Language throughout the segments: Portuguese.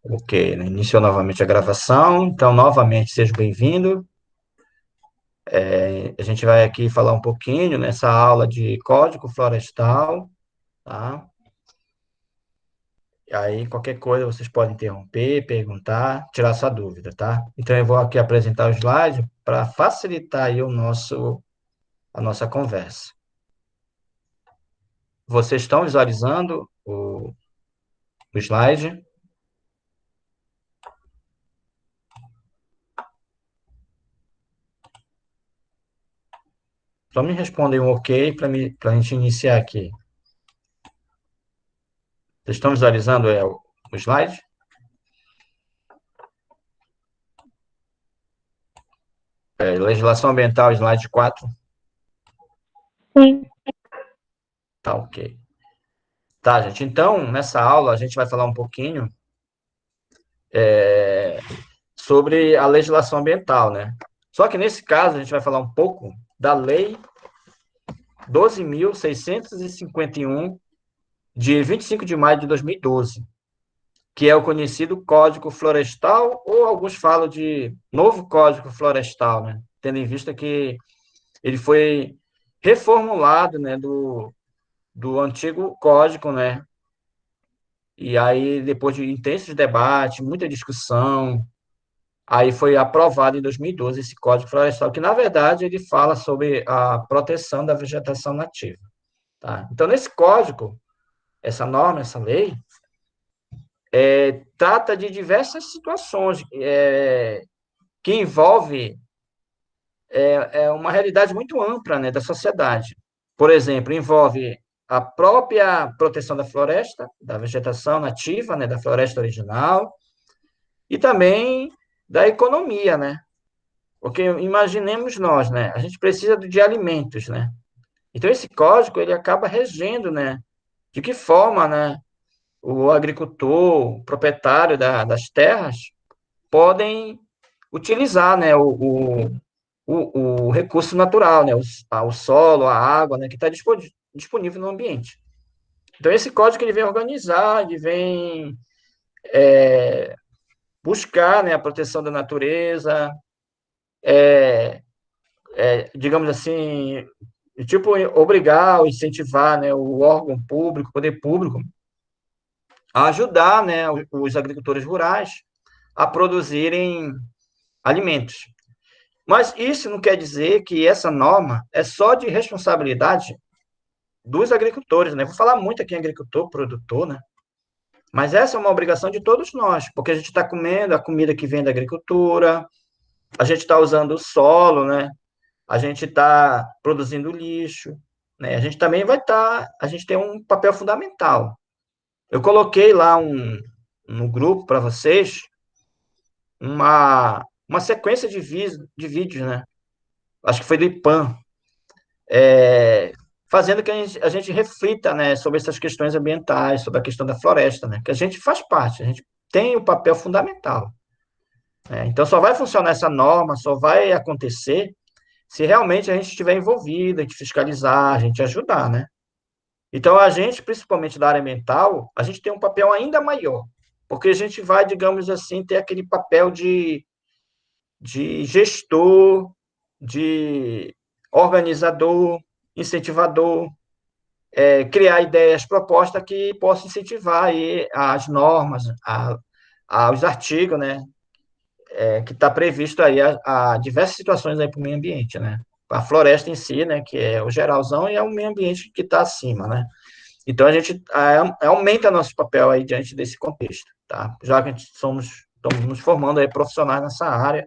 Ok, né? Iniciou novamente a gravação, então, novamente, seja bem-vindo. A gente vai aqui falar um pouquinho nessa aula de Código Florestal, tá? E aí, qualquer coisa, vocês podem interromper, perguntar, tirar sua dúvida, tá? Então, eu vou aqui apresentar o slide para facilitar aí a nossa conversa. Vocês estão visualizando o slide? Só me respondem um ok para a gente iniciar aqui. Vocês estão visualizando o slide? Legislação ambiental, slide 4. Sim. Tá, ok. Tá, gente. Então, nessa aula, a gente vai falar um pouquinho sobre a legislação ambiental, né? Só que nesse caso, a gente vai falar um pouco da Lei 12.651, de 25 de maio de 2012, que é o conhecido Código Florestal, ou alguns falam de novo Código Florestal, né? Tendo em vista que ele foi reformulado, né, do antigo código, né? E aí, depois de intensos debates, muita discussão, aí foi aprovado em 2012 esse Código Florestal, que, na verdade, ele fala sobre a proteção da vegetação nativa. Tá? Então, nesse código, essa norma, essa lei, trata de diversas situações que envolve uma realidade muito ampla, né, da sociedade. Por exemplo, envolve a própria proteção da floresta, da vegetação nativa, né, da floresta original, e também da economia, né? Porque imaginemos nós, né? A gente precisa de alimentos, né? Então esse código ele acaba regendo, né? De que forma, né? O agricultor, o proprietário das terras podem utilizar, né? O recurso natural, né? O solo, a água, né? Que está disponível no ambiente. Então esse código ele vem organizar, ele vem buscar, né? A proteção da natureza, digamos assim, tipo, obrigar ou incentivar, né, o órgão público, o poder público, a ajudar, né, os agricultores rurais a produzirem alimentos. Mas isso não quer dizer que essa norma é só de responsabilidade dos agricultores, né? Vou falar muito aqui em agricultor, produtor, né? Mas essa é uma obrigação de todos nós, porque a gente está comendo a comida que vem da agricultura, a gente está usando o solo, né? A gente está produzindo lixo, né? A gente também a gente tem um papel fundamental. Eu coloquei lá no grupo para vocês uma sequência de vídeos, né? Acho que foi do IPAM, fazendo que a gente reflita, né, sobre essas questões ambientais, sobre a questão da floresta, né? Que a gente faz parte, a gente tem o papel fundamental, né? Então, só vai funcionar essa norma, só vai acontecer se realmente a gente estiver envolvido, a gente fiscalizar, a gente ajudar, né? Então, a gente, principalmente da área ambiental, a gente tem um papel ainda maior, porque a gente vai, digamos assim, ter aquele papel de gestor, de organizador, incentivador, criar ideias, propostas que possam incentivar aí as normas, os artigos, né, que está previsto aí a diversas situações aí para o meio ambiente, né? A floresta em si, né, que é o geralzão, e é o meio ambiente que está acima, né? Então, a gente aumenta nosso papel aí diante desse contexto, tá? Já que a gente estamos nos formando aí profissionais nessa área,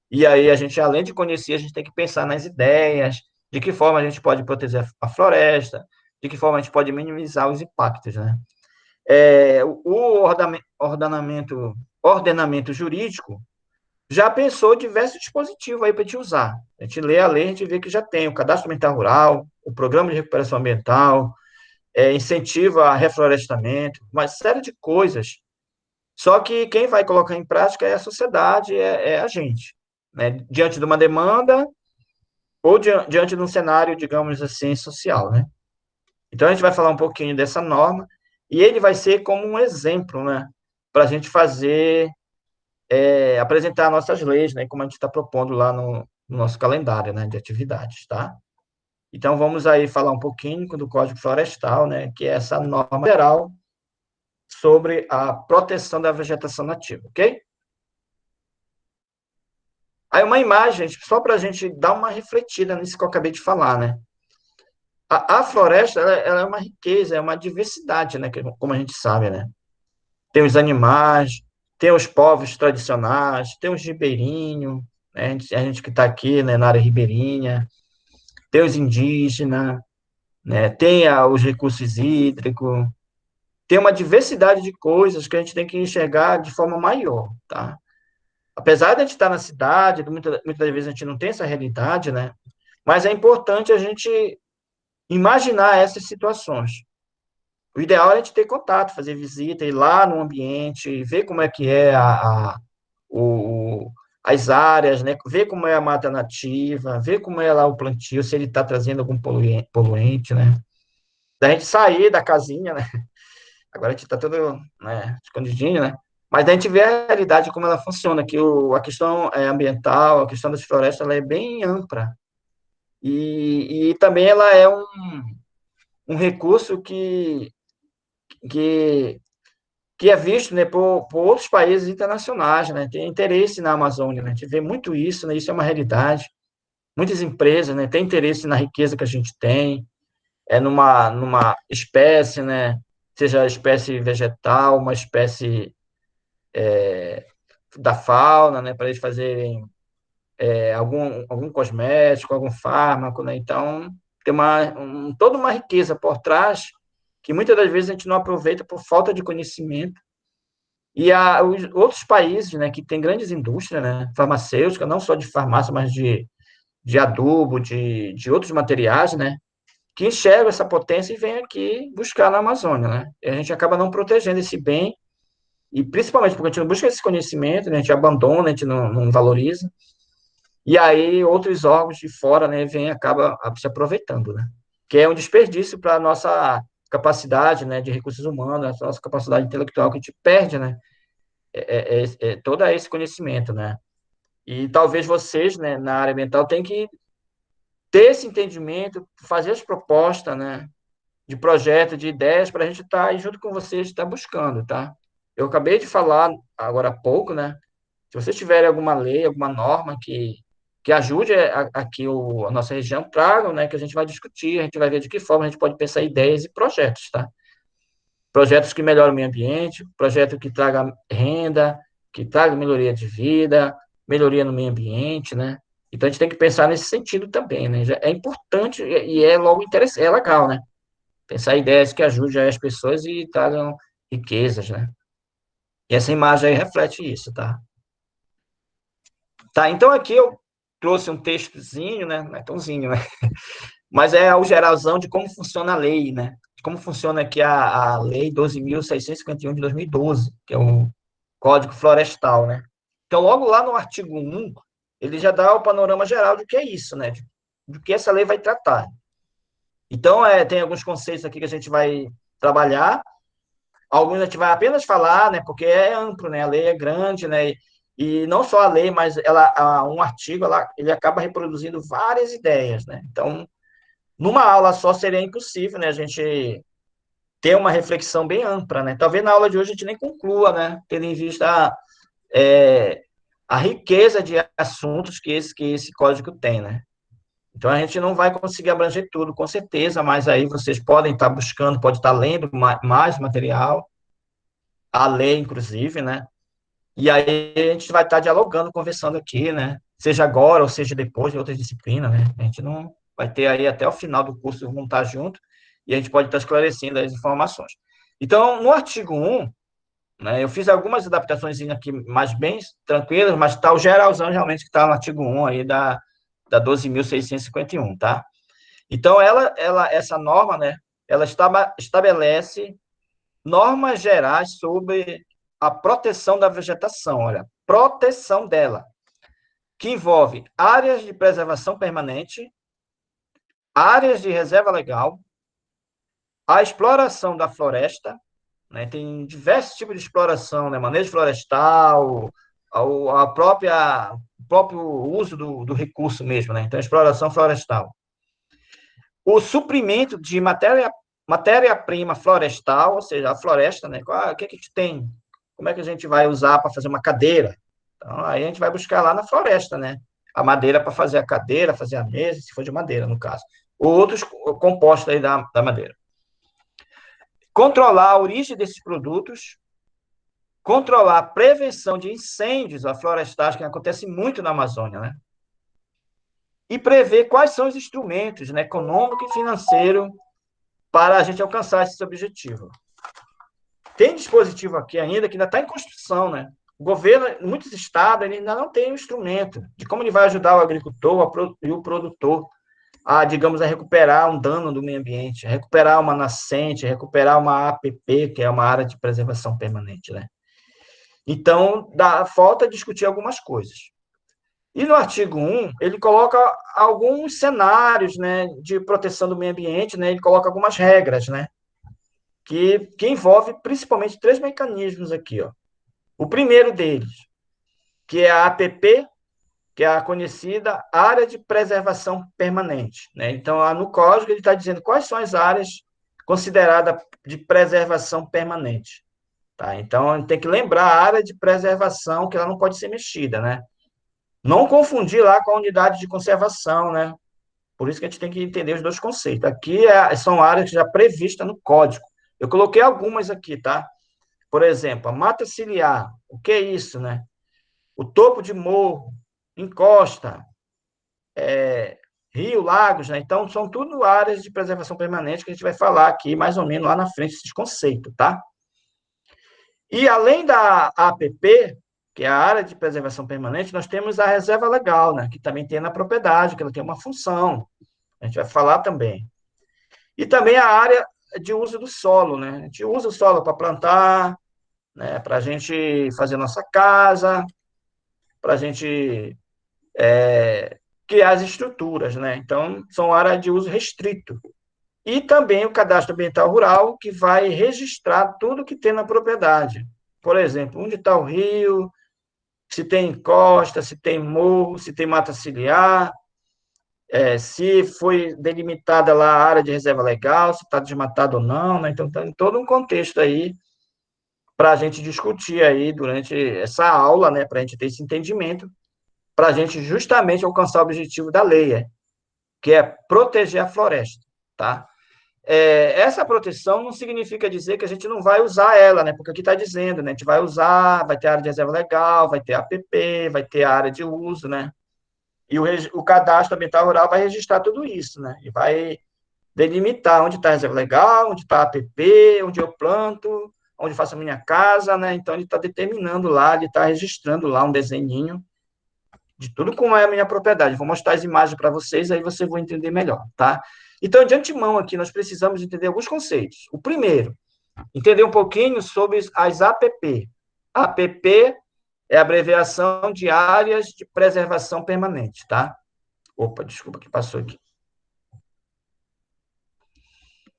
e aí a gente, além de conhecer, a gente tem que pensar nas ideias, de que forma a gente pode proteger a floresta, de que forma a gente pode minimizar os impactos, né? O ordenamento jurídico já pensou diversos dispositivos aí para a gente usar. A gente lê a lei, a gente vê que já tem o cadastro ambiental rural, o programa de recuperação ambiental, incentiva a reflorestamento, uma série de coisas. Só que quem vai colocar em prática é a sociedade, é a gente, né? Diante de uma demanda ou diante de um cenário, digamos assim, social, né? Então a gente vai falar um pouquinho dessa norma e ele vai ser como um exemplo, né? para a gente fazer, apresentar nossas leis, né, como a gente está propondo lá no nosso calendário, né, de atividades, tá? Então, vamos aí falar um pouquinho do Código Florestal, né, que é essa norma geral sobre a proteção da vegetação nativa, ok? Aí uma imagem, só para a gente dar uma refletida nisso que eu acabei de falar, né? A floresta, ela é uma riqueza, é uma diversidade, né? Como a gente sabe, né? Tem os animais, tem os povos tradicionais, tem os ribeirinhos, né? A gente que está aqui, né, na área ribeirinha, tem os indígenas, né? Tem os recursos hídricos, tem uma diversidade de coisas que a gente tem que enxergar de forma maior, tá? Apesar de a gente estar na cidade, muitas das vezes a gente não tem essa realidade, né? Mas é importante a gente imaginar essas situações. O ideal é a gente ter contato, fazer visita, ir lá no ambiente, ver como é que é o, as áreas, né? Ver como é a mata nativa, ver como é lá o plantio, se ele está trazendo algum poluente, né? Da gente sair da casinha, né? Agora a gente está todo, né, escondidinho, né? Mas a gente vê a realidade como ela funciona, que a questão ambiental, a questão das florestas, ela é bem ampla. E também ela é um recurso que, que é visto, né, por outros países internacionais, né? Tem interesse na Amazônia, né? A gente vê muito isso, né? Isso é uma realidade. Muitas empresas, né, têm interesse na riqueza que a gente tem, numa espécie, né? Seja espécie vegetal, uma espécie da fauna, né, para eles fazerem algum cosmético, algum fármaco, né? Então, tem toda uma riqueza por trás que muitas das vezes a gente não aproveita por falta de conhecimento. E os outros países, né, que têm grandes indústrias, né, farmacêuticas, não só de farmácia, mas de adubo, de outros materiais, né, que enxergam essa potência e vêm aqui buscar na Amazônia, né? E a gente acaba não protegendo esse bem, e principalmente porque a gente não busca esse conhecimento, né, a gente abandona, a gente não valoriza, e aí outros órgãos de fora, né, vêm e acaba se aproveitando, né? Que é um desperdício para a nossa capacidade, né, de recursos humanos, a nossa capacidade intelectual que a gente perde, né? Todo esse conhecimento, né? E talvez vocês, né, na área ambiental, tenham que ter esse entendimento, fazer as propostas, né, de projeto, de ideias, para a gente estar aí junto com vocês, estar buscando, tá? Eu acabei de falar agora há pouco, né? Se vocês tiverem alguma lei, alguma norma que ajude aqui a nossa região, tragam, né, que a gente vai discutir, a gente vai ver de que forma a gente pode pensar ideias e projetos, tá? Projetos que melhorem o meio ambiente, projeto que traga renda, que traga melhoria de vida, melhoria no meio ambiente, né? Então a gente tem que pensar nesse sentido também, né? É importante e é logo interessante, é legal, né? Pensar ideias que ajudem as pessoas e tragam riquezas, né? E essa imagem aí reflete isso, tá? Tá, então aqui eu trouxe um textozinho, né? Não é tãozinho, né? Mas é o geralzão de como funciona a lei, né? De como funciona aqui a Lei 12.651 de 2012, que é o Código Florestal, né? Então, logo lá no artigo 1, ele já dá o panorama geral do que é isso, né? Do que essa lei vai tratar. Então, tem alguns conceitos aqui que a gente vai trabalhar, alguns a gente vai apenas falar, né? Porque é amplo, né? A lei é grande, né? E não só a lei, mas um artigo, ele acaba reproduzindo várias ideias, né? Então, numa aula só seria impossível, né? A gente ter uma reflexão bem ampla, né? Talvez na aula de hoje a gente nem conclua, né? Tendo em vista é, a riqueza de assuntos que esse código tem, né? Então a gente não vai conseguir abranger tudo, com certeza, mas aí vocês podem estar buscando, podem estar lendo mais material, a lei, inclusive, né? E aí a gente vai estar dialogando, conversando aqui, né? Seja agora ou seja depois de outra disciplina, né? A gente não vai ter aí até o final do curso, vamos estar junto e a gente pode estar esclarecendo as informações. Então, no artigo 1, né, eu fiz algumas adaptações aqui mais bem tranquilas, mas está o geralzão realmente que está no artigo 1 aí da 12.651, tá? Então, essa norma, né, ela estabelece normas gerais sobre a proteção da vegetação, olha, proteção dela, que envolve áreas de preservação permanente, áreas de reserva legal, a exploração da floresta, né? Tem diversos tipos de exploração, né? Manejo florestal, o próprio uso do recurso mesmo, né? Então, exploração florestal. O suprimento de matéria-prima florestal, ou seja, a floresta, né? O que que tem? Como é que a gente vai usar para fazer uma cadeira? Então, aí a gente vai buscar lá na floresta, né? A madeira para fazer a cadeira, fazer a mesa, se for de madeira, no caso. Ou outros compostos aí da madeira. Controlar a origem desses produtos, controlar a prevenção de incêndios florestais, que acontece muito na Amazônia, né? E prever quais são os instrumentos, né, econômico e financeiro para a gente alcançar esse objetivo. Tem dispositivo aqui ainda que ainda está em construção, né? O governo, em muitos estados, ele ainda não tem um instrumento de como ele vai ajudar o agricultor e o produtor a, digamos, a recuperar um dano do meio ambiente, a recuperar uma nascente, a recuperar uma APP, que é uma área de preservação permanente, né? Então, falta discutir algumas coisas. E no artigo 1, ele coloca alguns cenários, né, de proteção do meio ambiente, né? Ele coloca algumas regras, né? Que envolve principalmente três mecanismos aqui, ó. O primeiro deles, que é a APP, que é a conhecida Área de Preservação Permanente, né? Então, lá no código, ele está dizendo quais são as áreas consideradas de preservação permanente. Tá? Então, a gente tem que lembrar a área de preservação, que ela não pode ser mexida, né? Não confundir lá com a unidade de conservação, né? Por isso que a gente tem que entender os dois conceitos. Aqui são áreas já previstas no código. Eu coloquei algumas aqui, tá? Por exemplo, a mata ciliar. O que é isso, né? O topo de morro, encosta, rio, lagos, né? Então, são tudo áreas de preservação permanente que a gente vai falar aqui, mais ou menos, lá na frente, esses conceitos, tá? E além da APP, que é a área de preservação permanente, nós temos a reserva legal, né? Que também tem na propriedade, que ela tem uma função. A gente vai falar também. E também a área de uso do solo, né? A gente usa o solo para plantar, né? Para a gente fazer nossa casa, para a gente criar as estruturas, né? Então, são áreas de uso restrito. E também o cadastro ambiental rural, que vai registrar tudo que tem na propriedade. Por exemplo, onde está o rio, se tem encosta, se tem morro, se tem mata ciliar, se foi delimitada lá a área de reserva legal, se está desmatado ou não, né? Então, tem todo um contexto aí para a gente discutir aí durante essa aula, né? Para a gente ter esse entendimento, para a gente justamente alcançar o objetivo da lei, que é proteger a floresta, tá? Essa proteção não significa dizer que a gente não vai usar ela, né? Porque aqui está dizendo, né? A gente vai usar, vai ter área de reserva legal, vai ter APP, vai ter área de uso, né? E o cadastro ambiental rural vai registrar tudo isso, né? E vai delimitar onde está a reserva legal, onde está a APP, onde eu planto, onde faço a minha casa, né? Então, ele está determinando lá, ele está registrando lá um desenhinho de tudo como é a minha propriedade. Vou mostrar as imagens para vocês, aí você vai entender melhor, tá? Então, de antemão aqui, nós precisamos entender alguns conceitos. O primeiro, entender um pouquinho sobre as APP. APP é a abreviação de Áreas de Preservação Permanente, tá? Opa, desculpa que passou aqui.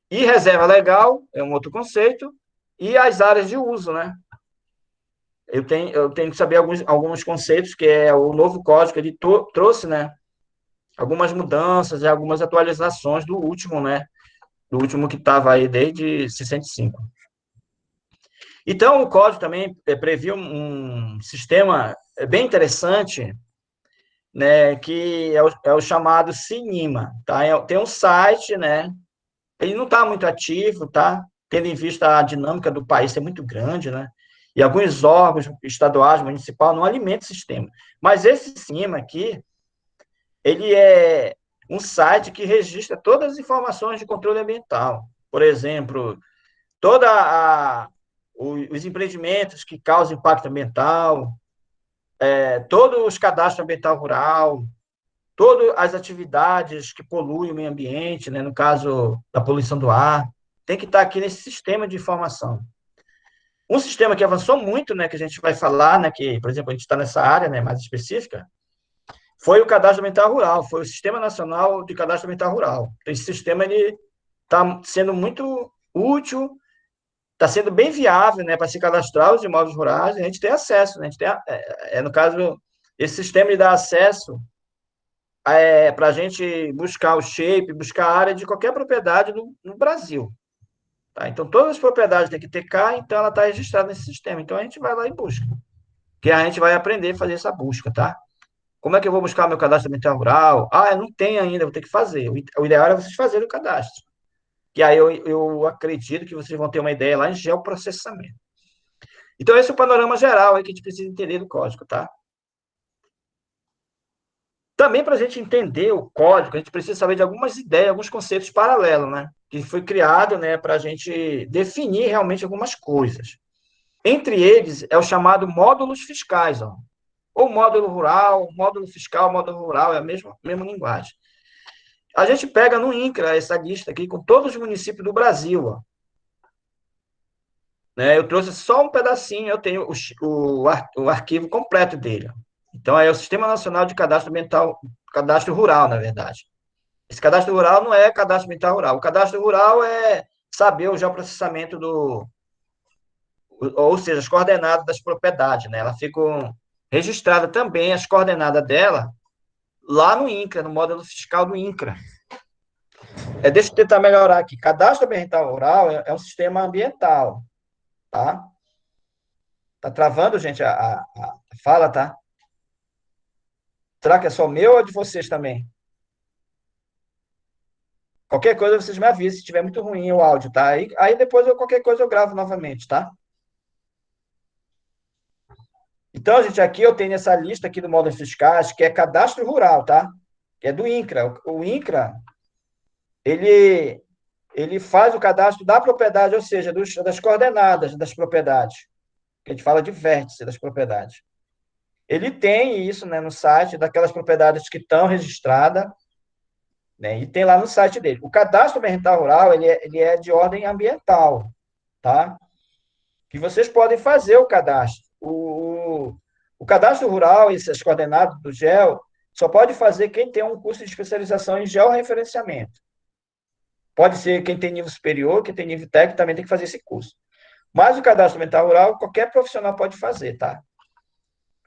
E reserva legal é um outro conceito, e as áreas de uso, né? Eu tenho que saber alguns conceitos, que é o novo código, ele trouxe, né? Algumas mudanças e algumas atualizações do último, né? Do último que estava aí desde 65. Então, o código também previu um sistema bem interessante, né? Que é o chamado CINIMA, tá? Tem um site, né? Ele não está muito ativo, tá? Tendo em vista a dinâmica do país ser muito grande, né? E alguns órgãos estaduais, municipais, não alimentam o sistema. Mas esse CINIMA aqui, ele é um site que registra todas as informações de controle ambiental. Por exemplo, os empreendimentos que causam impacto ambiental, todos os cadastros ambiental rural, todas as atividades que poluem o meio ambiente, né, no caso da poluição do ar, tem que estar aqui nesse sistema de informação. Um sistema que avançou muito, né, que a gente vai falar, né, que, por exemplo, a gente está nessa área, né, mais específica, foi o Cadastro Ambiental Rural, foi o Sistema Nacional de Cadastro Ambiental Rural. Esse sistema ele está sendo muito útil, está sendo bem viável, né, para se cadastrar os imóveis rurais, a gente tem acesso, né, a gente tem, no caso, esse sistema de dar acesso para a gente buscar o shape, buscar a área de qualquer propriedade no Brasil. Tá? Então, todas as propriedades têm que ter cá, então ela está registrada nesse sistema. Então, a gente vai lá e busca. Que a gente vai aprender a fazer essa busca, tá? Como é que eu vou buscar meu cadastro ambiental rural? Ah, eu não tenho ainda, vou ter que fazer. O ideal é vocês fazerem o cadastro. Que aí eu acredito que vocês vão ter uma ideia lá em geoprocessamento. Então, esse é o panorama geral aí que a gente precisa entender do código, tá? Também para a gente entender o código, a gente precisa saber de algumas ideias, alguns conceitos paralelos, né? Que foi criado, né, para a gente definir realmente algumas coisas. Entre eles é o chamado módulos fiscais, ó. Ou módulo rural, módulo fiscal, módulo rural, é a mesma linguagem. A gente pega no INCRA essa lista aqui com todos os municípios do Brasil, ó. Né? Eu trouxe só um pedacinho, eu tenho o arquivo completo dele. Então, é o Sistema Nacional de Cadastro Ambiental, Cadastro Rural, na verdade. Esse cadastro rural não é cadastro ambiental rural. O cadastro rural é saber o geoprocessamento ou seja, as coordenadas das propriedades, né? Ela fica registrada também, as coordenadas dela, lá no INCRA, no módulo fiscal do INCRA. Deixa eu tentar melhorar aqui. Cadastro ambiental rural é um sistema ambiental, tá? Tá travando, gente, a fala, tá? Será que é só meu ou de vocês também? Qualquer coisa vocês me avisem se estiver muito ruim o áudio, tá? Aí depois qualquer coisa eu gravo novamente, tá? Então, gente, aqui eu tenho essa lista aqui do módulo fiscais, que é cadastro rural, tá? Que é do INCRA. O INCRA, ele faz o cadastro da propriedade, ou seja, das coordenadas das propriedades. Que a gente fala de vértice das propriedades. Ele tem isso, né, no site daquelas propriedades que estão registradas, né, e tem lá no site dele. O cadastro ambiental rural, ele é de ordem ambiental, tá? Que vocês podem fazer o cadastro. O cadastro rural e essas coordenadas do GEO só pode fazer quem tem um curso de especialização em georreferenciamento. Pode ser quem tem nível superior, quem tem nível técnico também tem que fazer esse curso. Mas o cadastro ambiental rural, qualquer profissional pode fazer, tá?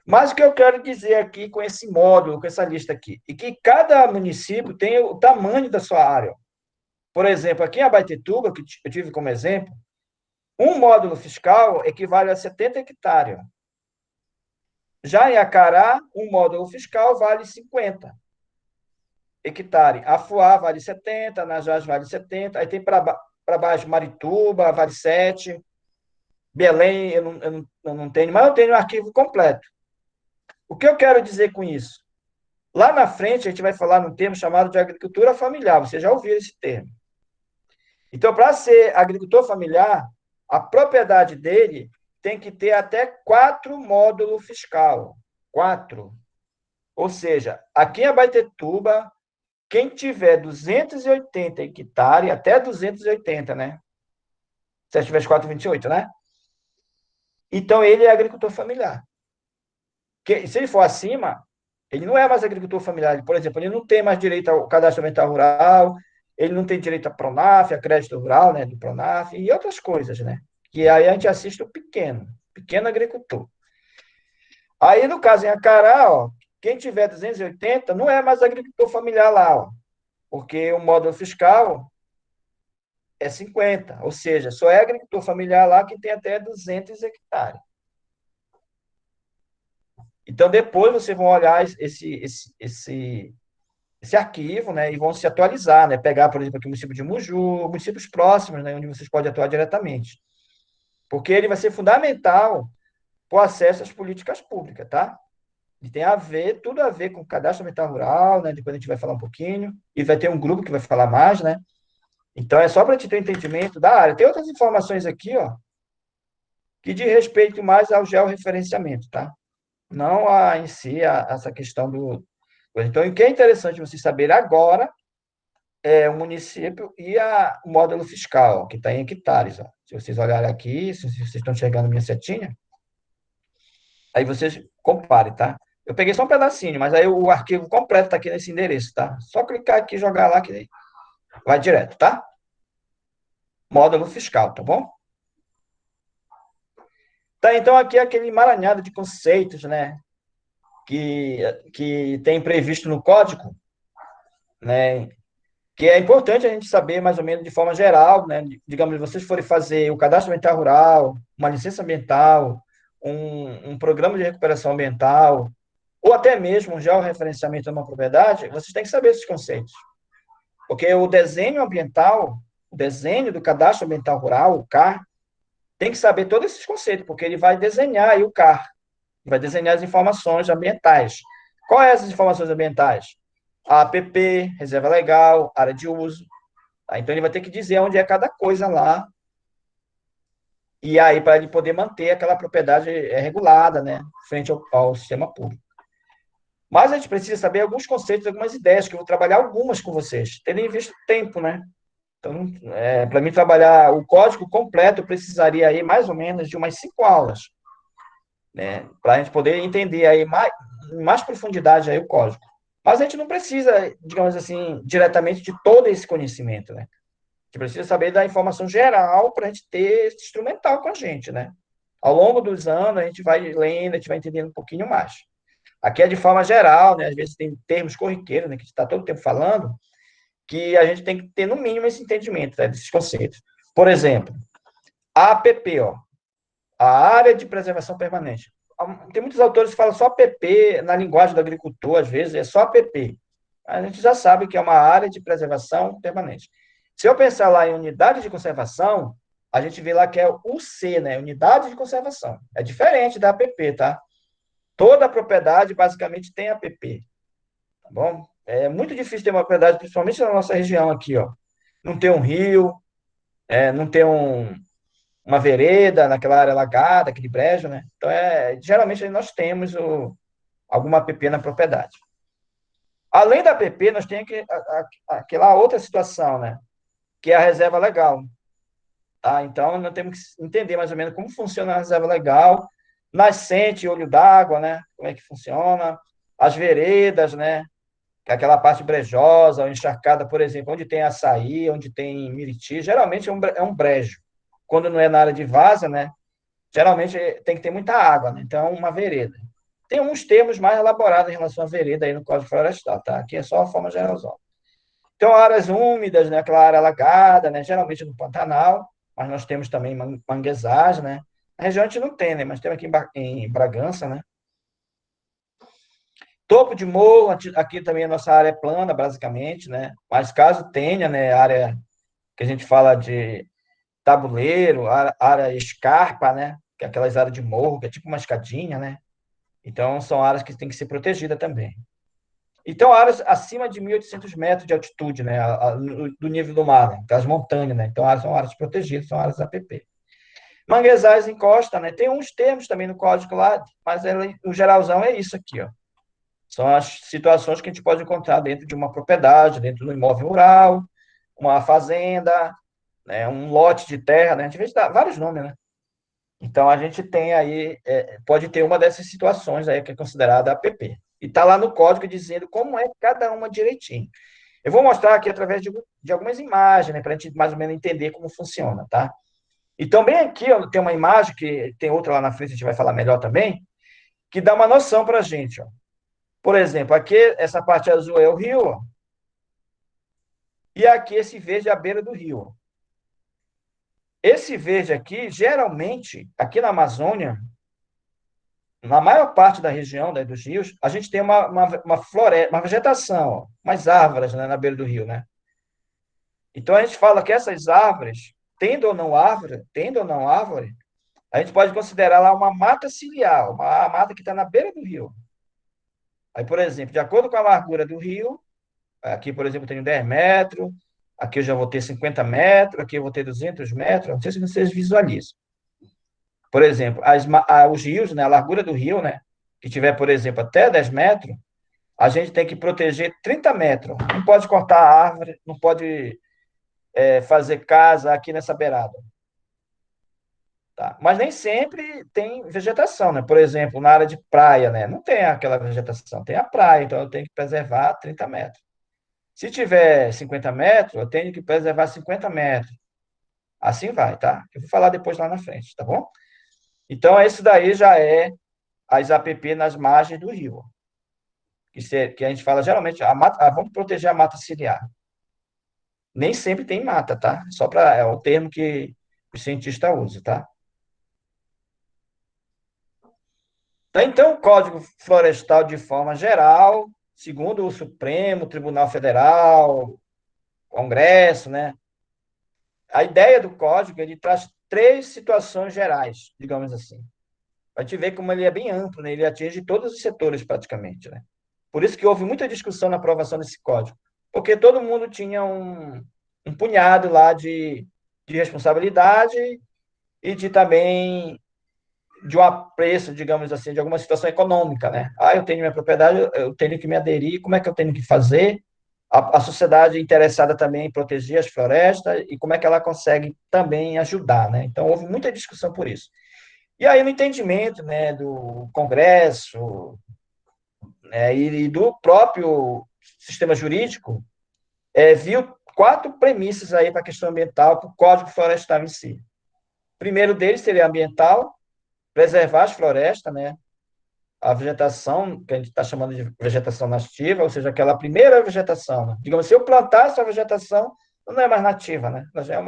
Mas o que eu quero dizer aqui com esse módulo, com essa lista aqui, é que cada município tem o tamanho da sua área. Por exemplo, aqui em Abaetetuba, que eu tive como exemplo, um módulo fiscal equivale a 70 hectares. Já em Acará, um módulo fiscal vale 50 hectares. Afuá vale 70, Najás vale 70, aí tem para baixo Marituba, vale 7, Belém eu não tenho, mas eu tenho o arquivo completo. O que eu quero dizer com isso? Lá na frente, a gente vai falar num termo chamado de agricultura familiar. Você já ouviu esse termo. Então, para ser agricultor familiar, a propriedade dele tem que ter até 4 módulos fiscal. 4. Ou seja, aqui em Abaetetuba, quem tiver 280 hectares, até 280, né? Se tiver 428, né? Então, ele é agricultor familiar. Se ele for acima, ele não é mais agricultor familiar. Por exemplo, ele não tem mais direito ao cadastro ambiental rural, ele não tem direito à Pronaf, a crédito rural, né, do Pronaf, e outras coisas, né? Que aí a gente assiste o pequeno agricultor. Aí, no caso em Acará, ó, quem tiver 280 não é mais agricultor familiar lá, ó, porque o módulo fiscal é 50, ou seja, só é agricultor familiar lá quem tem até 200 hectares. Então, depois vocês vão olhar esse arquivo, né, e vão se atualizar, né, pegar, por exemplo, aqui o município de Muju, municípios próximos, né, onde vocês podem atuar diretamente. Porque ele vai ser fundamental para o acesso às políticas públicas, tá? E tem tudo a ver com o cadastro ambiental rural, né, depois a gente vai falar um pouquinho, e vai ter um grupo que vai falar mais, né? Então, é só para a gente ter um entendimento da área. Tem outras informações aqui, ó, que diz respeito mais ao georreferenciamento, tá? Não em si, essa questão do... Então, o que é interessante você saber agora é o município e o módulo fiscal, ó, que está em hectares. Ó. Se vocês olharem aqui, se vocês estão chegando minha setinha, aí vocês comparem, tá? Eu peguei só um pedacinho, mas aí o arquivo completo está aqui nesse endereço, tá? Só clicar aqui e jogar lá que vai direto, tá? Módulo fiscal, tá bom? Tá, então aqui é aquele emaranhado de conceitos, né, que tem previsto no código, né, que é importante a gente saber mais ou menos de forma geral, né, digamos, se vocês forem fazer o cadastro ambiental rural, uma licença ambiental, um programa de recuperação ambiental, ou até mesmo um georreferenciamento de uma propriedade, vocês têm que saber esses conceitos. Porque o desenho ambiental, o desenho do cadastro ambiental rural, o CAR, tem que saber todos esses conceitos, porque ele vai desenhar aí o CAR, vai desenhar as informações ambientais. Quais essas informações ambientais? A APP, reserva legal, área de uso. Tá? Então, ele vai ter que dizer onde é cada coisa lá, e aí para ele poder manter aquela propriedade regulada, né, frente ao sistema público. Mas a gente precisa saber alguns conceitos, algumas ideias, que eu vou trabalhar algumas com vocês, tendo em vista o tempo, né? Então, para mim trabalhar o código completo, eu precisaria aí mais ou menos de umas 5 aulas, né? Para a gente poder entender aí mais profundidade aí o código. Mas a gente não precisa, digamos assim, diretamente de todo esse conhecimento, né? A gente precisa saber da informação geral para a gente ter esse instrumental com a gente, né? Ao longo dos anos, a gente vai lendo, a gente vai entendendo um pouquinho mais. Aqui é de forma geral, né? Às vezes tem termos corriqueiros, né? Que a gente está todo tempo falando, que a gente tem que ter, no mínimo, esse entendimento, né, desses conceitos. Por exemplo, a APP, ó, a Área de Preservação Permanente. Tem muitos autores que falam só APP, na linguagem do agricultor, às vezes, é só APP. A gente já sabe que é uma área de preservação permanente. Se eu pensar lá em unidade de conservação, a gente vê lá que é o UC, né? Unidade de conservação. É diferente da APP, tá? Toda propriedade, basicamente, tem APP, tá bom? É muito difícil ter uma propriedade, principalmente na nossa região aqui, ó. Não tem um rio, não tem uma vereda naquela área alagada, aquele brejo, né? Então, geralmente nós temos alguma APP na propriedade. Além da APP, nós temos aquela outra situação, né? Que é a reserva legal. Tá? Então, nós temos que entender mais ou menos como funciona a reserva legal, nascente, olho d'água, né? Como é que funciona, as veredas, né? Que é aquela parte brejosa ou encharcada, por exemplo, onde tem açaí, onde tem miriti, geralmente é um brejo. Quando não é na área de vaza, né? Geralmente tem que ter muita água, né? Então, uma vereda. Tem uns termos mais elaborados em relação à vereda aí no Código Florestal, tá? Aqui é só a forma geral. Então, áreas úmidas, né? Aquela área alagada, né? Geralmente no Pantanal, mas nós temos também manguezais, né? Na região a gente não tem, né? Mas temos aqui em Bragança, né? Topo de morro, aqui também a nossa área é plana, basicamente, né? Mas caso tenha, né, área que a gente fala de tabuleiro, área escarpa, né? Que é aquelas áreas de morro, que é tipo uma escadinha, né? Então, são áreas que têm que ser protegidas também. Então, áreas acima de 1.800 metros de altitude, né? Do nível do mar, né? As montanhas, né? Então, são áreas protegidas, são áreas APP. Manguezais em costa, né? Tem uns termos também no código lá, mas o geralzão é isso aqui, ó. São as situações que a gente pode encontrar dentro de uma propriedade, dentro do imóvel rural, uma fazenda, né, um lote de terra, né? A gente vê vários nomes, né? Então, a gente tem aí, pode ter uma dessas situações aí que é considerada APP. E está lá no código dizendo como é cada uma direitinho. Eu vou mostrar aqui através de algumas imagens, né, para a gente mais ou menos entender como funciona, tá? Então, bem aqui, ó, tem uma imagem, que tem outra lá na frente, a gente vai falar melhor também, que dá uma noção para a gente, ó. Por exemplo, aqui, essa parte azul é o rio, ó, e aqui esse verde é a beira do rio, ó. Esse verde aqui, geralmente, aqui na Amazônia, na maior parte da região, né, dos rios, a gente tem uma floresta, uma vegetação, ó, umas árvores, né, na beira do rio, né? Então a gente fala que essas árvores, tendo ou não árvore, a gente pode considerar lá uma mata ciliar, uma mata que está na beira do rio. Aí, por exemplo, de acordo com a largura do rio, aqui, por exemplo, eu tenho 10 metros, aqui eu já vou ter 50 metros, aqui eu vou ter 200 metros, não sei se vocês visualizam. Por exemplo, os rios, né, a largura do rio, né, que tiver, por exemplo, até 10 metros, a gente tem que proteger 30 metros. Não pode cortar a árvore, não pode fazer casa aqui nessa beirada. Tá? Mas nem sempre tem vegetação, né? Por exemplo, na área de praia, né? Não tem aquela vegetação, tem a praia, então eu tenho que preservar 30 metros. Se tiver 50 metros, eu tenho que preservar 50 metros. Assim vai, tá? Eu vou falar depois lá na frente, tá bom? Então, isso daí já é as APP nas margens do rio, que a gente fala geralmente, vamos proteger a mata ciliar. Nem sempre tem mata, tá? É o termo que o cientista usa, tá? Então, o Código Florestal, de forma geral, segundo o Supremo Tribunal Federal, Congresso, né? A ideia do código, ele traz três situações gerais, digamos assim. A gente vê como ele é bem amplo, né? Ele atinge todos os setores praticamente, né? Por isso que houve muita discussão na aprovação desse código, porque todo mundo tinha um punhado lá de responsabilidade e de também de um apreço, digamos assim, de alguma situação econômica, né? Ah, eu tenho minha propriedade, eu tenho que me aderir, como é que eu tenho que fazer? A sociedade interessada também em proteger as florestas e como é que ela consegue também ajudar, né? Então, houve muita discussão por isso. E aí, no entendimento, né, do Congresso, né, e do próprio sistema jurídico, viu quatro premissas aí para a questão ambiental, para o Código Florestal em si. O primeiro deles seria ambiental, preservar as florestas, né? A vegetação, que a gente está chamando de vegetação nativa, ou seja, aquela primeira vegetação. Né? Digamos, se eu plantasse a vegetação, não é mais nativa, né? Ela já é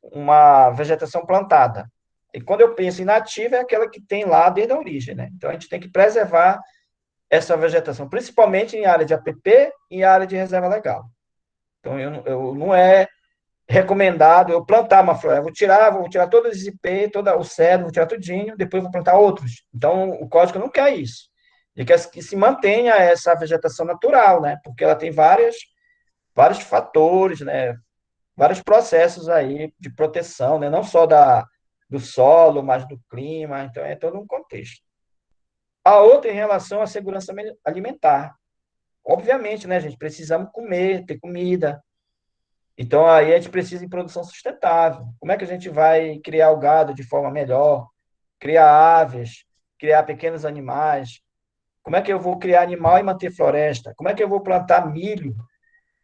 uma vegetação plantada. E quando eu penso em nativa, é aquela que tem lá desde a origem, né? Então, a gente tem que preservar essa vegetação, principalmente em área de APP e em área de reserva legal. Então, eu não é recomendado eu plantar uma floresta. Vou tirar todos os IP, todo o cedro, vou tirar tudinho, depois vou plantar outros. Então, o código não quer isso. Ele quer que se mantenha essa vegetação natural, né? Porque ela tem vários fatores, né? Vários processos aí de proteção, né? Não só do solo, mas do clima. Então, é todo um contexto. A outra em relação à segurança alimentar. Obviamente, né, gente? Precisamos comer, ter comida. Então, aí a gente precisa de produção sustentável. Como é que a gente vai criar o gado de forma melhor? Criar aves, criar pequenos animais? Como é que eu vou criar animal e manter floresta? Como é que eu vou plantar milho?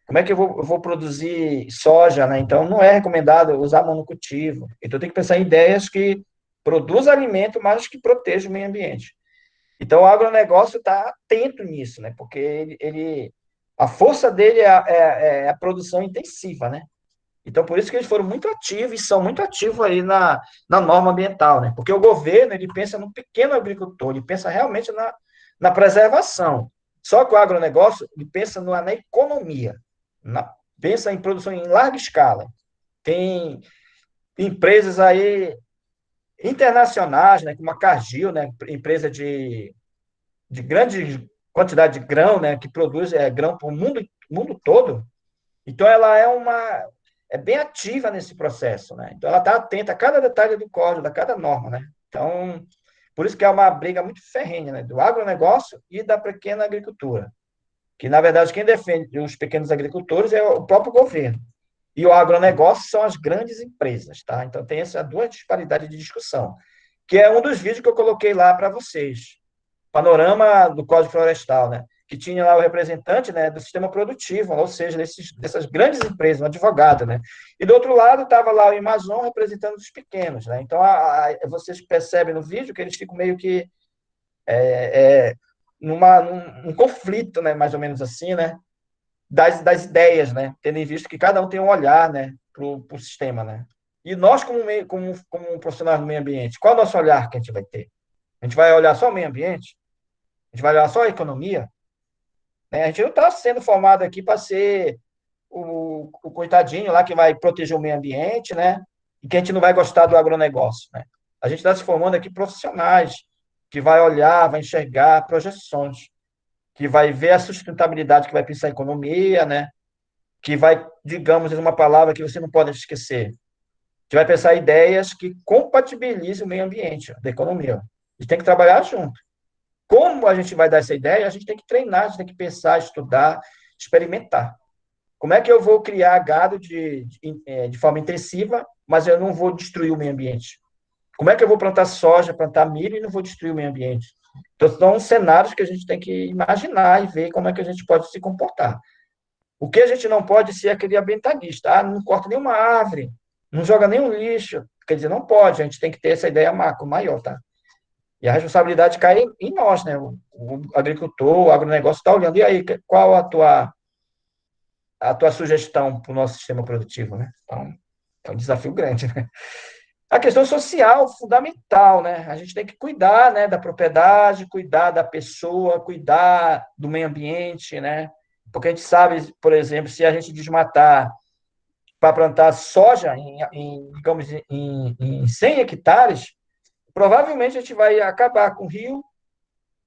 Como é que eu vou produzir soja, né? Então, não é recomendado usar monocultivo. Então, tem que pensar em ideias que produzam alimento, mas que protejam o meio ambiente. Então, o agronegócio está atento nisso, né? Porque a força dele é a produção intensiva, né? Então, por isso que eles foram muito ativos e são muito ativos aí na norma ambiental, né? Porque o governo, ele pensa no pequeno agricultor, ele pensa realmente na preservação. Só que o agronegócio, ele pensa na economia, pensa em produção em larga escala. Tem empresas aí internacionais, né, como a Cargill, né, empresa de grande quantidade de grão, né, que produz grão para o mundo todo. Então, ela é bem ativa nesse processo, né? Então, ela está atenta a cada detalhe do código, a cada norma, né? Então, por isso que é uma briga muito ferrenha, né? Do agronegócio e da pequena agricultura. Que, na verdade, quem defende os pequenos agricultores é o próprio governo. E o agronegócio são as grandes empresas, tá? Então, tem essa duas disparidades de discussão, que é um dos vídeos que eu coloquei lá para vocês. Panorama do Código Florestal, né? Que tinha lá o representante, né, do sistema produtivo, ou seja, dessas grandes empresas, um advogado, né? E do outro lado estava lá o Amazon representando os pequenos, né? Então, vocês percebem no vídeo que eles ficam meio que num conflito, né, mais ou menos assim, né? Das ideias, né? Tendo em vista que cada um tem um olhar, né, para o sistema, né? E nós, como profissionais do meio ambiente, qual é o nosso olhar que a gente vai ter? A gente vai olhar só o meio ambiente? A gente vai olhar só a economia? Né? A gente não está sendo formado aqui para ser o coitadinho lá que vai proteger o meio ambiente, né? E que a gente não vai gostar do agronegócio, né? A gente está se formando aqui profissionais que vai olhar, vai enxergar projeções, que vai ver a sustentabilidade, que vai pensar em economia, né? Que vai, digamos, uma palavra que você não pode esquecer, que vai pensar ideias que compatibilizem o meio ambiente da economia. A gente tem que trabalhar junto. Como a gente vai dar essa ideia? A gente tem que treinar, a gente tem que pensar, estudar, experimentar. Como é que eu vou criar gado de forma intensiva, mas eu não vou destruir o meio ambiente? Como é que eu vou plantar soja, plantar milho e não vou destruir o meio ambiente? Então, são cenários que a gente tem que imaginar e ver como é que a gente pode se comportar. O que a gente não pode ser é aquele ambientalista. Ah, não corta nenhuma árvore, não joga nenhum lixo. quer dizer, não pode, a gente tem que ter essa ideia macro, maior, tá? E a responsabilidade cai em nós, né? O agricultor, o agronegócio está olhando. E aí, qual a tua sugestão para o nosso sistema produtivo, né? Então, é um desafio grande, né? A questão social, fundamental, né? A gente tem que cuidar, né, da propriedade, cuidar da pessoa, cuidar do meio ambiente, né? Porque a gente sabe, por exemplo, se a gente desmatar para plantar soja digamos, em 100 hectares, provavelmente a gente vai acabar com o rio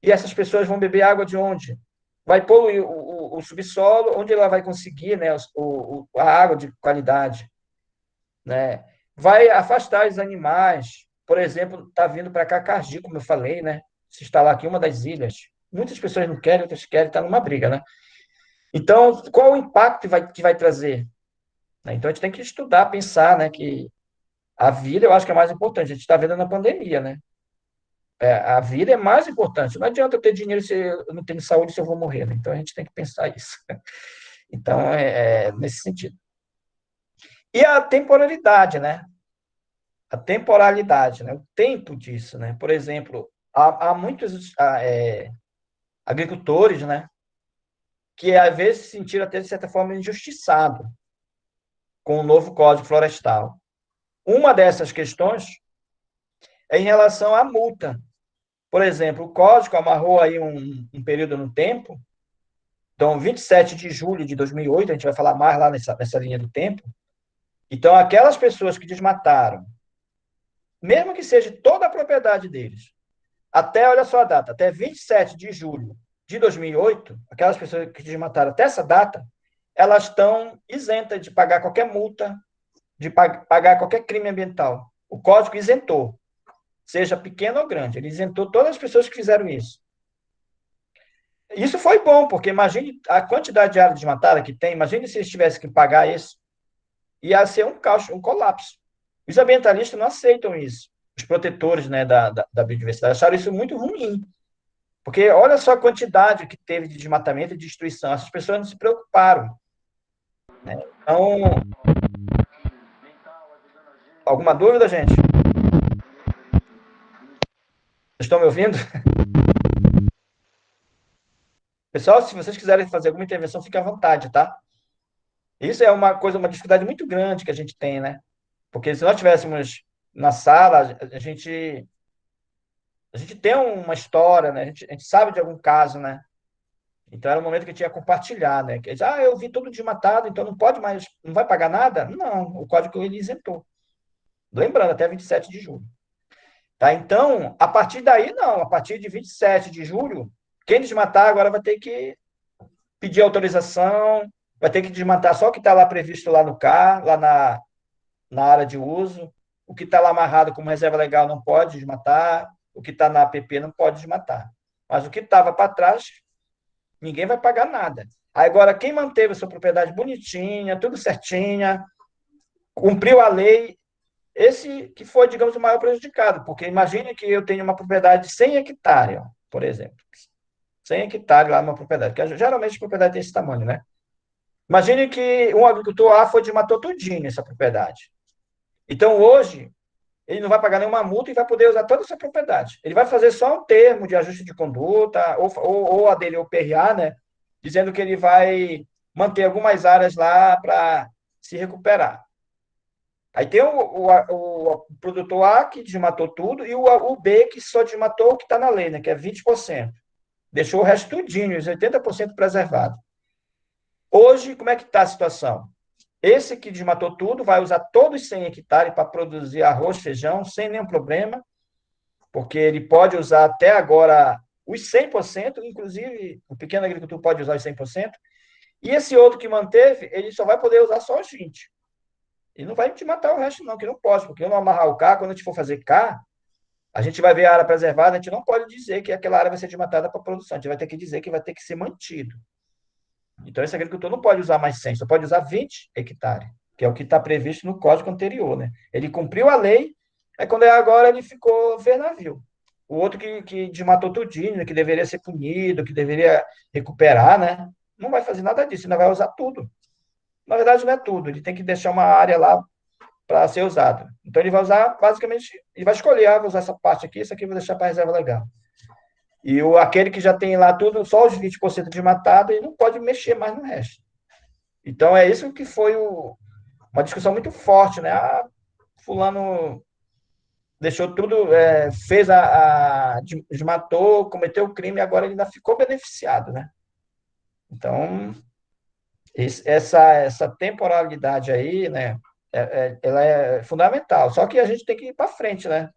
e essas pessoas vão beber água de onde? Vai poluir o subsolo, onde ela vai conseguir, né, a água de qualidade, né? Vai afastar os animais. Por exemplo, está vindo para cá Cardi, como eu falei, né? Se instalar aqui em uma das ilhas. Muitas pessoas não querem, outras querem, está numa briga, né? Então, qual o impacto que vai trazer? Né? Então, a gente tem que estudar, pensar, né? Que a vida, eu acho que é mais importante. A gente está vendo na pandemia, né? A vida é mais importante. Não adianta eu ter dinheiro se eu não tenho saúde, se eu vou morrer, né? Então, a gente tem que pensar isso. Então, é nesse sentido. E a temporalidade, né? A temporalidade, né? O tempo disso, né? Por exemplo, há muitos agricultores, né? Que às vezes se sentiram até, de certa forma, injustiçados com o novo Código Florestal. Uma dessas questões é em relação à multa. Por exemplo, o Código amarrou aí um período no tempo. Então, 27 de julho de 2008, a gente vai falar mais lá nessa linha do tempo. Então, aquelas pessoas que desmataram, mesmo que seja toda a propriedade deles, até, olha só a data, até 27 de julho de 2008, aquelas pessoas que desmataram até essa data, elas estão isentas de pagar qualquer multa, de pagar qualquer crime ambiental. O Código isentou, seja pequeno ou grande, ele isentou todas as pessoas que fizeram isso. Isso foi bom, porque imagine a quantidade de área desmatada que tem, imagine se eles tivessem que pagar isso, ia ser um caos, um colapso. Os ambientalistas não aceitam isso. Os protetores, né, da biodiversidade acharam isso muito ruim. Porque olha só a quantidade que teve de desmatamento e de destruição. Essas pessoas não se preocuparam. Né? Então, alguma dúvida, gente? Vocês estão me ouvindo? Pessoal, se vocês quiserem fazer alguma intervenção, fique à vontade, tá? Isso é uma coisa, uma dificuldade muito grande que a gente tem, né? Porque se nós tivéssemos na sala, a gente tem uma história, né? A gente sabe de algum caso, né? Então era o momento que a gente ia compartilhar, né? Que, eu vi tudo desmatado, então não pode mais, não vai pagar nada? Não, o código ele isentou. Lembrando, até 27 de julho. Tá? Então, a partir daí, não. A partir de 27 de julho, quem desmatar agora vai ter que pedir autorização, vai ter que desmatar só o que está lá previsto lá no CAR, lá na área de uso. O que está lá amarrado como reserva legal não pode desmatar, o que está na APP não pode desmatar. Mas o que estava para trás, ninguém vai pagar nada. Agora, quem manteve a sua propriedade bonitinha, tudo certinha, cumpriu a lei, esse que foi, digamos, o maior prejudicado, porque imagine que eu tenho uma propriedade de 100 hectares, ó, por exemplo. 100 hectares lá numa propriedade, que geralmente a propriedade tem esse tamanho, né? Imagine que um agricultor A foi desmatou tudinho essa propriedade. Então, hoje, ele não vai pagar nenhuma multa e vai poder usar toda essa propriedade. Ele vai fazer só um termo de ajuste de conduta, ou a dele, ou PRA, né? Dizendo que ele vai manter algumas áreas lá para se recuperar. Aí tem o produtor A que desmatou tudo e o B que só desmatou o que está na lei, né? Que é 20%. Deixou o resto tudinho, os 80% preservado. Hoje, como é que está a situação? Esse que desmatou tudo vai usar todos os 100 hectares para produzir arroz, feijão, sem nenhum problema, porque ele pode usar até agora os 100%, inclusive o pequeno agricultor pode usar os 100%, e esse outro que manteve, ele só vai poder usar só os 20%. Ele não vai te matar o resto, não, que não pode, porque eu não amarrar o K, quando a gente for fazer K, a gente vai ver a área preservada, a gente não pode dizer que aquela área vai ser desmatada para produção, a gente vai ter que dizer que vai ter que ser mantido. Então, esse agricultor não pode usar mais 100, só pode usar 20 hectares, que é o que está previsto no código anterior, né? Ele cumpriu a lei, aí quando é agora ele ficou fez navio. O outro que desmatou tudinho, que deveria ser punido, que deveria recuperar, né? Não vai fazer nada disso, ainda vai usar tudo. Na verdade, não é tudo, ele tem que deixar uma área lá para ser usado. Então, ele vai usar, basicamente, ele vai escolher, vou usar essa parte aqui, isso aqui eu vou deixar para reserva legal. E aquele que já tem lá tudo, só os 20% desmatado, ele não pode mexer mais no resto. Então, é isso que foi uma discussão muito forte, né? Fulano deixou tudo, fez desmatou, cometeu o crime, agora ele ainda ficou beneficiado, né? Então, essa temporalidade aí, né? Ela é fundamental. Só que a gente tem que ir para frente, né?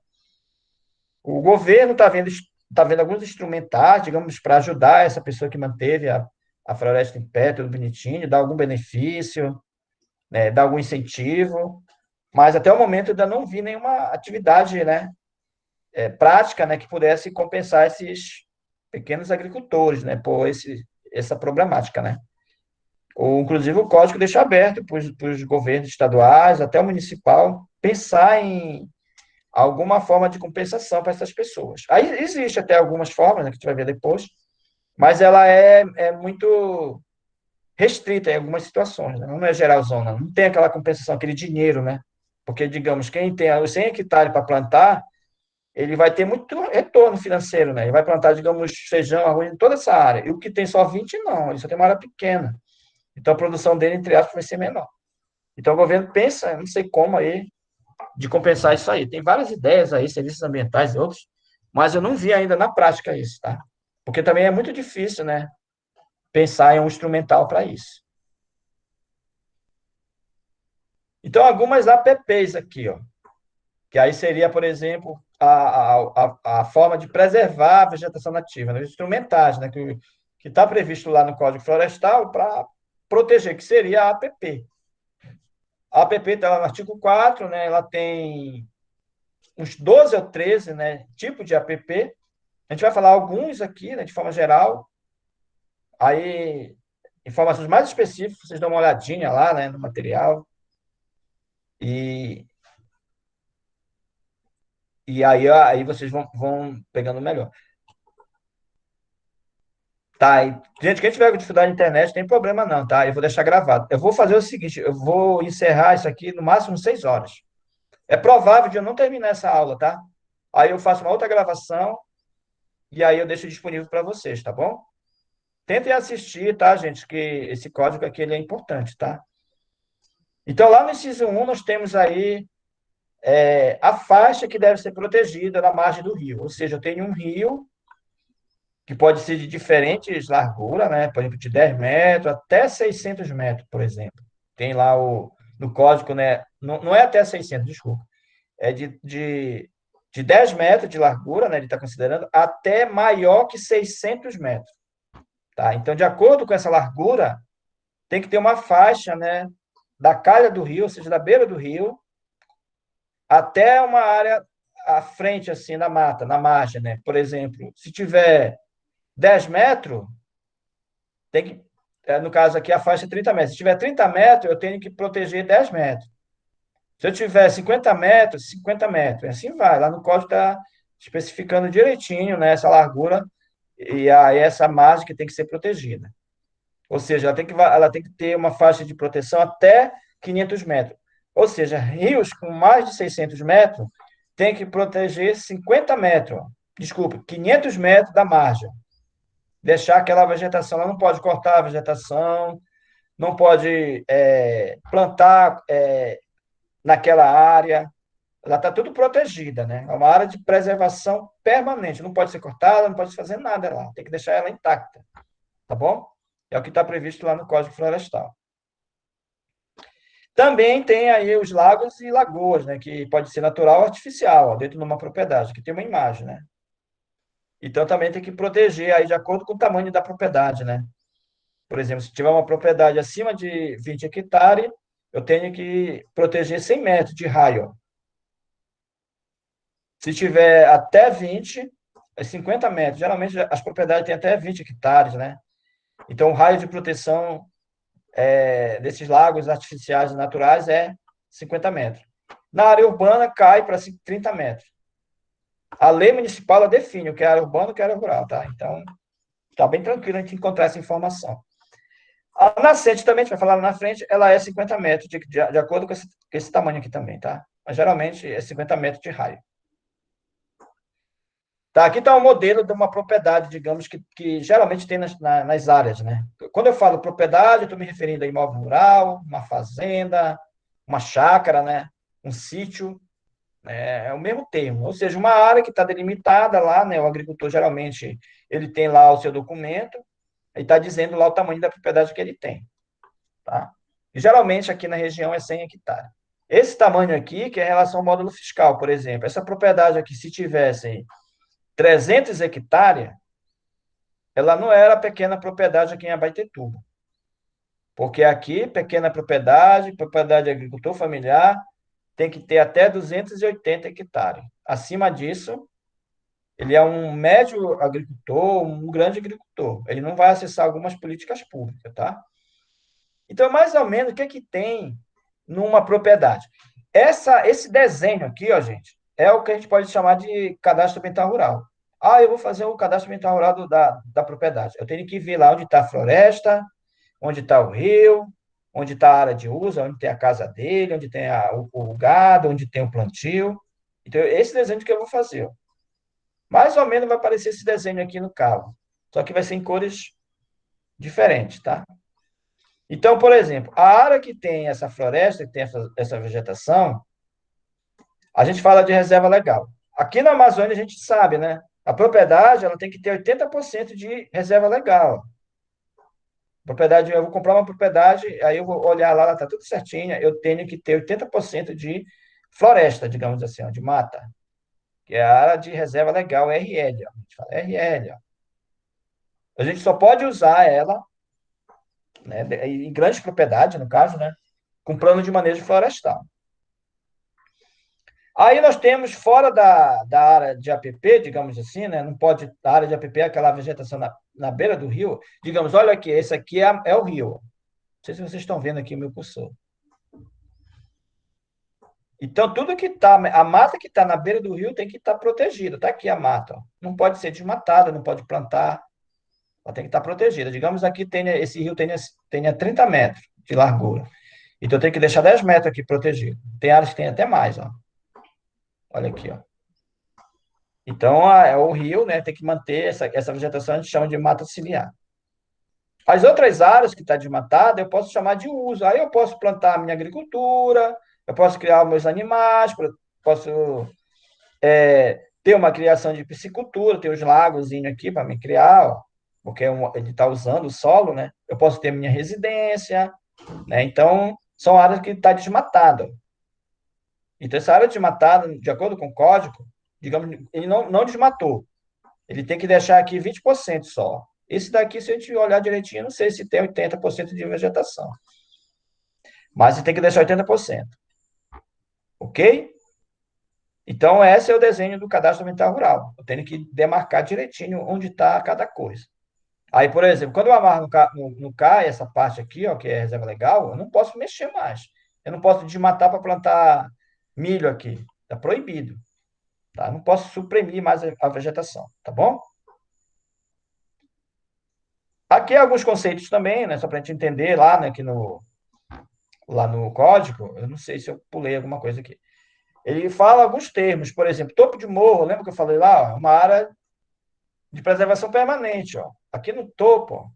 O governo tá vendo alguns instrumentais, digamos, para ajudar essa pessoa que manteve a floresta em pé, tudo bonitinho, dar algum benefício, né? Dar algum incentivo, mas até o momento ainda não vi nenhuma atividade, né? Prática, né, que pudesse compensar esses pequenos agricultores, né, por essa problemática, né. Ou, inclusive, o código deixa aberto para os governos estaduais, até o municipal, pensar em alguma forma de compensação para essas pessoas. Aí existe até algumas formas, né, que a gente vai ver depois, mas ela é muito restrita em algumas situações, né? Não é geralzona, não tem aquela compensação, aquele dinheiro, né? Porque, digamos, quem tem os 100 hectares para plantar, ele vai ter muito retorno financeiro, né? Ele vai plantar, digamos, feijão, arroz em toda essa área. E o que tem só 20 não, ele só tem uma área pequena. Então a produção dele, entre aspas, vai ser menor. Então o governo pensa, não sei como aí, de compensar isso aí. Tem várias ideias aí, serviços ambientais e outros, mas eu não vi ainda na prática isso, tá? Porque também é muito difícil, né? Pensar em um instrumental para isso. Então, algumas apps aqui, ó, que aí seria, por exemplo, a forma de preservar a vegetação nativa, né? Os instrumentais, né? Que está previsto lá no Código Florestal para proteger, que seria a APP. A APP está lá no artigo 4, né? Ela tem uns 12 ou 13, né, tipos de APP. A gente vai falar alguns aqui, né, de forma geral. Aí, informações mais específicas, vocês dão uma olhadinha lá, né, no material. E, aí vocês vão pegando melhor. Tá, gente, quem tiver com dificuldade na internet, tem problema não, tá? Eu vou deixar gravado. Eu vou fazer o seguinte, eu vou encerrar isso aqui no máximo 6 horas. É provável de eu não terminar essa aula, tá? Aí eu faço uma outra gravação e aí eu deixo disponível para vocês, tá bom? Tentem assistir, tá, gente? Que esse código aqui ele é importante, tá? Então, lá no inciso 1, nós temos aí a faixa que deve ser protegida na margem do rio. Ou seja, eu tenho um rio que pode ser de diferentes larguras, né? Por exemplo, de 10 metros até 600 metros, por exemplo. Tem lá no código, né? Não é até 600, desculpa. É de 10 metros de largura, né? Ele está considerando, até maior que 600 metros. Tá? Então, de acordo com essa largura, tem que ter uma faixa, né? Da calha do rio, ou seja, da beira do rio, até uma área à frente, assim, da mata, na margem, né? Por exemplo, se tiver 10 metros, tem que, no caso aqui, a faixa é 30 metros. Se tiver 30 metros, eu tenho que proteger 10 metros. Se eu tiver 50 metros, 50 metros. E assim vai. Lá no código está especificando direitinho, né, essa largura e aí essa margem que tem que ser protegida. Ou seja, ela tem que ter uma faixa de proteção até 500 metros. Ou seja, rios com mais de 600 metros tem que proteger 50 metros. Desculpe, 500 metros da margem. Deixar aquela vegetação, ela não pode cortar a vegetação, não pode plantar naquela área, ela está tudo protegida, né? É uma área de preservação permanente, não pode ser cortada, não pode fazer nada lá, tem que deixar ela intacta, tá bom? É o que está previsto lá no Código Florestal. Também tem aí os lagos e lagoas, né? Que pode ser natural ou artificial, ó, dentro de uma propriedade, que tem uma imagem, né? Então também tem que proteger aí de acordo com o tamanho da propriedade, né? Por exemplo, se tiver uma propriedade acima de 20 hectares, eu tenho que proteger 100 metros de raio. Se tiver até 20, é 50 metros. Geralmente as propriedades têm até 20 hectares, né? Então o raio de proteção desses lagos artificiais e naturais é 50 metros. Na área urbana cai para 30 metros. A lei municipal ela define o que é área urbana e o que é área rural, tá? Então, está bem tranquilo a gente encontrar essa informação. A nascente também, a gente vai falar lá na frente, ela é 50 metros, de acordo com esse tamanho aqui também, tá? Mas geralmente é 50 metros de raio. Tá, aqui está um modelo de uma propriedade, digamos, que geralmente tem nas áreas, né? Quando eu falo propriedade, eu estou me referindo a imóvel rural, uma fazenda, uma chácara, né? Um sítio, né? É o mesmo termo. Ou seja, uma área que está delimitada lá, né? O agricultor, geralmente, ele tem lá o seu documento e está dizendo lá o tamanho da propriedade que ele tem, tá? E, geralmente, aqui na região é 100 hectares. Esse tamanho aqui, que é em relação ao módulo fiscal, por exemplo, essa propriedade aqui, se tivesse 300 hectares, ela não era pequena propriedade aqui em Abaetetuba. Porque aqui, pequena propriedade, propriedade de agricultor familiar, tem que ter até 280 hectares. Acima disso, ele é um médio agricultor, um grande agricultor. Ele não vai acessar algumas políticas públicas, tá? Então, mais ou menos, o que é que tem numa propriedade? Esse desenho aqui, ó, gente, é o que a gente pode chamar de cadastro ambiental rural. Ah, eu vou fazer o cadastro ambiental rural da propriedade. Eu tenho que ver lá onde está a floresta, onde está o rio, onde está a área de uso, onde tem a casa dele, onde tem o gado, onde tem o plantio. Então, esse desenho que eu vou fazer. Ó. Mais ou menos vai aparecer esse desenho aqui no carro. Só que vai ser em cores diferentes, tá? Então, por exemplo, a área que tem essa floresta, que tem essa vegetação, a gente fala de reserva legal. Aqui na Amazônia a gente sabe, né? A propriedade ela tem que ter 80% de reserva legal. Propriedade, eu vou comprar uma propriedade, aí eu vou olhar lá, ela está tudo certinha, eu tenho que ter 80% de floresta, digamos assim, ó, de mata, que é a área de reserva legal, RL, ó. A gente fala RL, ó. A gente só pode usar ela, né, em grandes propriedades, no caso, né, com plano de manejo florestal. Aí nós temos fora da área de APP, digamos assim, né? Não pode, a área de APP é aquela vegetação na beira do rio. Digamos, olha aqui, esse aqui é o rio. Não sei se vocês estão vendo aqui o meu cursor. Então, tudo que está, a mata que está na beira do rio tem que estar protegida. Está aqui a mata. Ó. Não pode ser desmatada, não pode plantar. Ela tem que estar protegida. Digamos aqui, esse rio tenha 30 metros de largura. Então, tem que deixar 10 metros aqui protegido. Tem áreas que tem até mais. Ó. Olha aqui. Ó. Então, o rio, né, tem que manter essa vegetação, a gente chama de mata ciliar. As outras áreas que está desmatada, eu posso chamar de uso. Aí eu posso plantar a minha agricultura, eu posso criar os meus animais, posso ter uma criação de piscicultura, ter os lagos aqui para me criar, ó, porque ele está usando o solo, né? Eu posso ter minha residência, né? Então, são áreas que está desmatada. Então, essa área desmatada, de acordo com o código, digamos, ele não desmatou. Ele tem que deixar aqui 20% só. Esse daqui, se a gente olhar direitinho, não sei se tem 80% de vegetação. Mas ele tem que deixar 80%. Ok? Então, esse é o desenho do cadastro ambiental rural. Eu tenho que demarcar direitinho onde está cada coisa. Aí, por exemplo, quando eu amarro no CAI, essa parte aqui, ó, que é reserva legal, eu não posso mexer mais. Eu não posso desmatar para plantar milho aqui. Está proibido. Tá? Não posso suprimir mais a vegetação. Tá bom? Aqui alguns conceitos também, né, só para a gente entender lá, né, lá no código, eu não sei se eu pulei alguma coisa aqui. Ele fala alguns termos, por exemplo, topo de morro, lembra que eu falei lá? Ó, uma área de preservação permanente, ó. Aqui no topo, ó,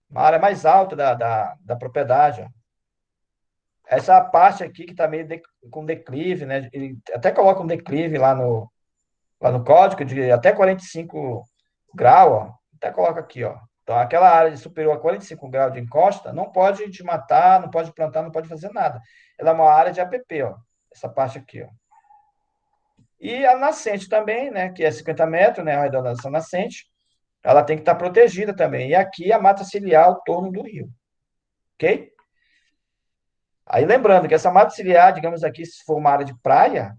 uma área mais alta da propriedade, ó. Essa parte aqui que está meio com declive, né? Ele até coloca um declive lá no código de até 45 graus, ó. Até coloca aqui, ó. Então, aquela área superior a 45 graus de encosta não pode desmatar, não pode plantar, não pode fazer nada. Ela é uma área de APP, ó. Essa parte aqui, ó. E a nascente também, né? Que é 50 metros, né? A arredondação nascente. Ela tem que estar protegida também. E aqui a mata ciliar ao torno do rio. Ok? Aí lembrando que essa mata ciliar, digamos aqui, se for uma área de praia,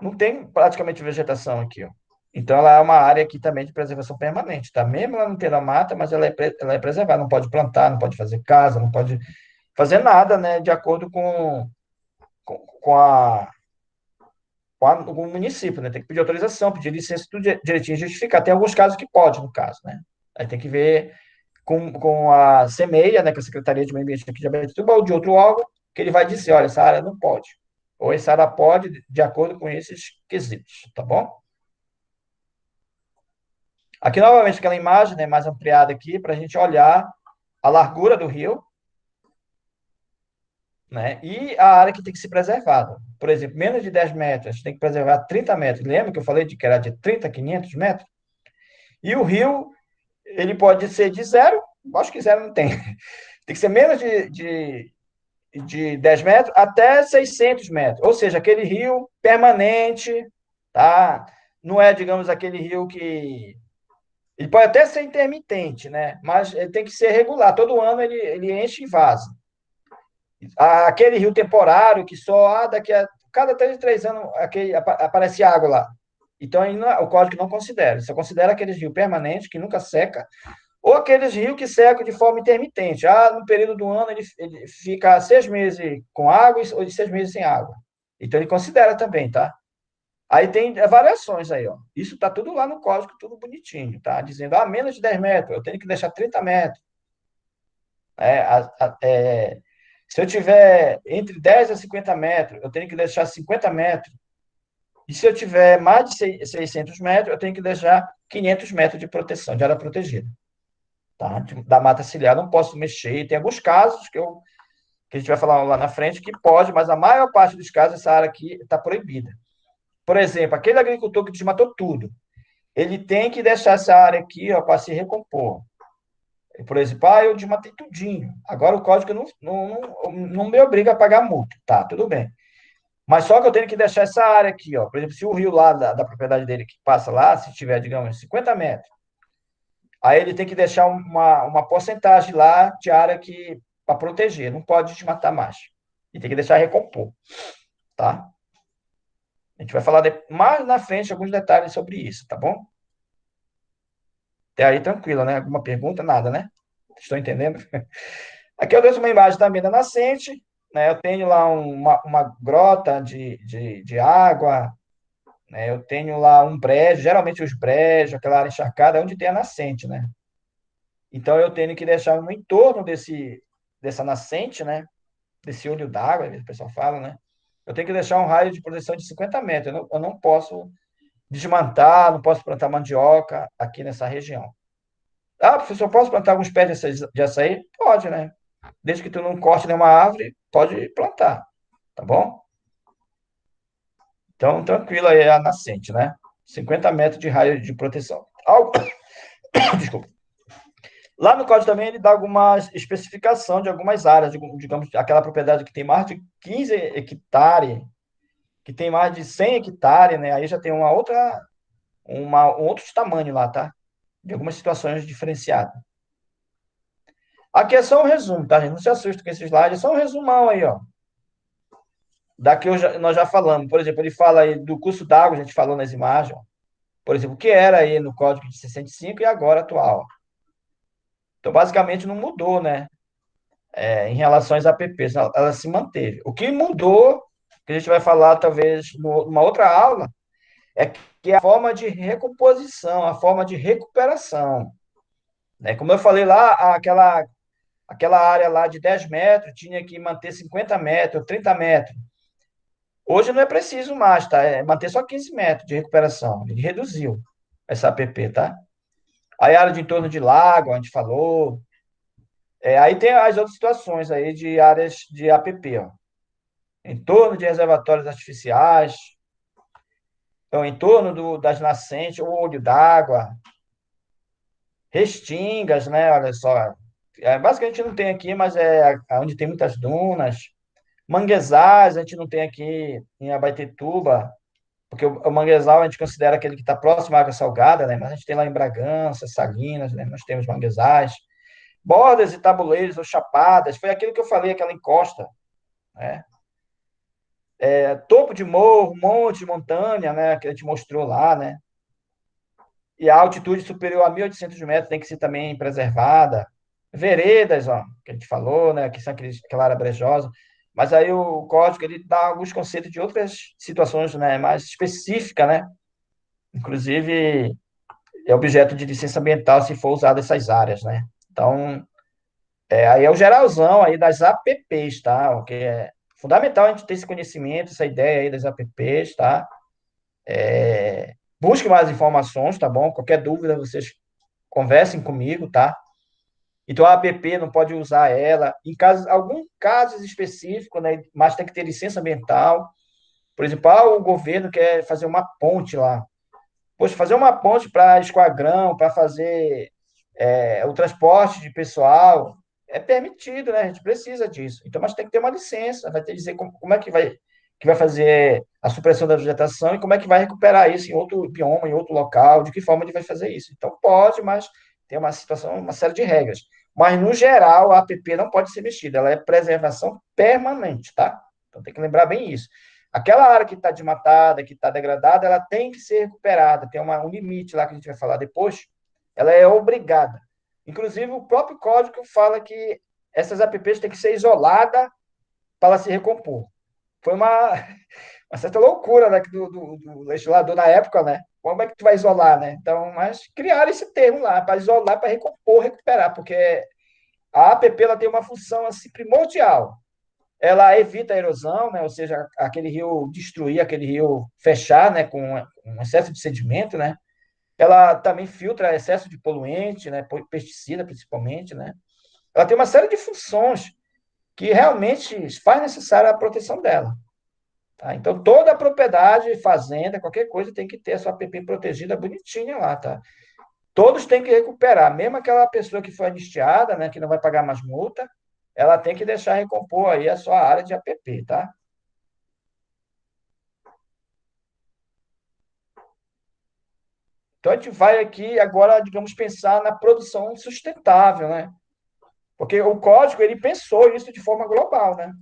não tem praticamente vegetação aqui, ó. Então, ela é uma área aqui também de preservação permanente, tá? Mesmo ela não tendo a mata, mas ela é preservada, não pode plantar, não pode fazer casa, não pode fazer nada, né, de acordo com, com, a, com o município, né? Tem que pedir autorização, pedir licença, tudo direitinho, justificar. Tem alguns casos que pode, no caso, né? Aí tem que ver com a SEMEIA, né, com a Secretaria de Meio Ambiente aqui de Abetituba, ou de outro órgão, que ele vai dizer, olha, essa área não pode, ou essa área pode, de acordo com esses quesitos, tá bom? Aqui, novamente, aquela imagem, né, mais ampliada aqui, para a gente olhar a largura do rio, né, e a área que tem que ser preservada. Por exemplo, menos de 10 metros, a gente tem que preservar 30 metros. Lembra que eu falei de que era de 30 a 500 metros? E o rio, ele pode ser de zero, acho que zero não tem. Tem que ser menos de 10 metros até 600 metros. Ou seja, aquele rio permanente, tá? Não é, digamos, aquele rio que... Ele pode até ser intermitente, né? Mas ele tem que ser regular. Todo ano ele enche e vaza. Aquele rio temporário que só daqui a cada 3 anos aparece água lá. Então, aí o código não considera. Só considera aqueles rios permanentes que nunca seca, ou aqueles rios que secam de forma intermitente. No período do ano ele fica 6 meses com água ou 6 meses sem água. Então, ele considera também, tá? Aí tem variações aí, ó. Isso tá tudo lá no código, tudo bonitinho, tá? Dizendo, menos de 10 metros, eu tenho que deixar 30 metros. Se eu tiver entre 10 a 50 metros, eu tenho que deixar 50 metros. E se eu tiver mais de 600 metros, eu tenho que deixar 500 metros de proteção, de área protegida. Tá? Da mata ciliar, não posso mexer. Tem alguns casos que a gente vai falar lá na frente que pode, mas a maior parte dos casos, essa área aqui está proibida. Por exemplo, aquele agricultor que desmatou tudo, ele tem que deixar essa área aqui para se recompor. Por exemplo, eu desmatei tudinho. Agora o código não me obriga a pagar multa. Tá, tudo bem. Mas só que eu tenho que deixar essa área aqui, ó. Por exemplo, se o rio lá da propriedade dele que passa lá, se tiver, digamos, 50 metros, aí ele tem que deixar uma porcentagem lá de área que para proteger, não pode desmatar mais. E tem que deixar recompor, tá? A gente vai falar mais na frente alguns detalhes sobre isso, tá bom? Até aí tranquilo, né? Alguma pergunta? Nada, né? Estou entendendo? Aqui eu deixo uma imagem também da nascente, né? Eu tenho lá uma grota de água, né? Eu tenho lá um brejo, geralmente os brejos, aquela área encharcada, é onde tem a nascente, né? Então eu tenho que deixar no entorno dessa nascente, né? Desse olho d'água, o pessoal fala, né? Eu tenho que deixar um raio de proteção de 50 metros. Eu não posso desmantar, não posso plantar mandioca aqui nessa região. Professor, posso plantar alguns pés de açaí? Pode, né? Desde que tu não corte nenhuma árvore, pode plantar, tá bom? Então, tranquilo aí a nascente, né? 50 metros de raio de proteção. Desculpa. Lá no código também ele dá alguma especificação de algumas áreas, digamos, aquela propriedade que tem mais de 15 hectares, que tem mais de 100 hectares, né? Aí já tem um outro tamanho lá, tá? De algumas situações diferenciadas. Aqui é só um resumo, tá, gente? Não se assusta com esse slide, é só um resumão aí, ó. Daqui nós já falamos. Por exemplo, ele fala aí do curso d'água, a gente falou nas imagens. Ó. Por exemplo, o que era aí no código de 65 e agora atual. Então, basicamente, não mudou, né? Em relação às APPs, ela se manteve. O que mudou, que a gente vai falar talvez numa outra aula, é que a forma de recomposição, a forma de recuperação. Né? Como eu falei lá, aquela área lá de 10 metros tinha que manter 50 metros, 30 metros. Hoje não é preciso mais, tá? É manter só 15 metros de recuperação. Ele reduziu essa APP, tá? Aí a área de entorno de lago, a gente falou. Aí tem as outras situações aí de áreas de APP, ó. Em torno de reservatórios artificiais, então, em torno das nascentes, o olho d'água, restingas, né? Olha só. Basicamente não tem aqui, mas é onde tem muitas dunas. Manguezais, a gente não tem aqui em Abaetetuba, porque o manguezal a gente considera aquele que está próximo à água salgada, né? Mas a gente tem lá em Bragança, Salinas, né? Nós temos manguezais. Bordas e tabuleiros ou chapadas, foi aquilo que eu falei, aquela encosta, né? Topo de morro, monte, montanha, né? Que a gente mostrou lá, né? E a altitude superior a 1.800 metros tem que ser também preservada. Veredas, ó, que a gente falou, né? Que são aquela área brejosa. Mas aí o código ele dá alguns conceitos de outras situações, né? Mais específicas, né? Inclusive, é objeto de licença ambiental se for usado essas áreas, né? Então, aí é o geralzão aí das apps, tá? O que é fundamental a gente ter esse conhecimento, essa ideia aí das apps, tá? Busque mais informações, tá bom? Qualquer dúvida, vocês conversem comigo, tá? Então, a app não pode usar ela em casos, alguns casos específicos, né? Mas tem que ter licença ambiental. Por exemplo, o governo quer fazer uma ponte lá. Poxa, fazer uma ponte para esquadrão, para fazer o transporte de pessoal, é permitido, né? A gente precisa disso. Então, mas tem que ter uma licença, vai ter que dizer como é que vai fazer a supressão da vegetação e como é que vai recuperar isso em outro bioma, em outro local, de que forma ele vai fazer isso. Então, pode, mas tem uma situação, uma série de regras. Mas, no geral, a APP não pode ser mexida, ela é preservação permanente, tá? Então, tem que lembrar bem isso. Aquela área que está desmatada, que está degradada, ela tem que ser recuperada. Tem um limite lá que a gente vai falar depois. Ela é obrigada. Inclusive, o próprio código fala que essas apps têm que ser isoladas para ela se recompor. Foi uma certa loucura, né, do legislador na época, né? Como é que tu vai isolar, né? Então, mas criaram esse termo lá, para isolar, para recompor, recuperar, porque a app ela tem uma função assim, primordial. Ela evita a erosão, né? Ou seja, aquele rio destruir, aquele rio fechar, né? Com um excesso de sedimento, né? Ela também filtra excesso de poluente, né? Pesticida, principalmente, né? Ela tem uma série de funções que realmente faz necessária a proteção dela. Tá? Então, toda a propriedade, fazenda, qualquer coisa, tem que ter a sua APP protegida bonitinha lá, tá? Todos têm que recuperar, mesmo aquela pessoa que foi anistiada, né, que não vai pagar mais multa, ela tem que deixar recompor aí a sua área de APP, tá? Então, a gente vai aqui agora, digamos, pensar na produção sustentável, né? Porque o código, ele pensou isso de forma global, né?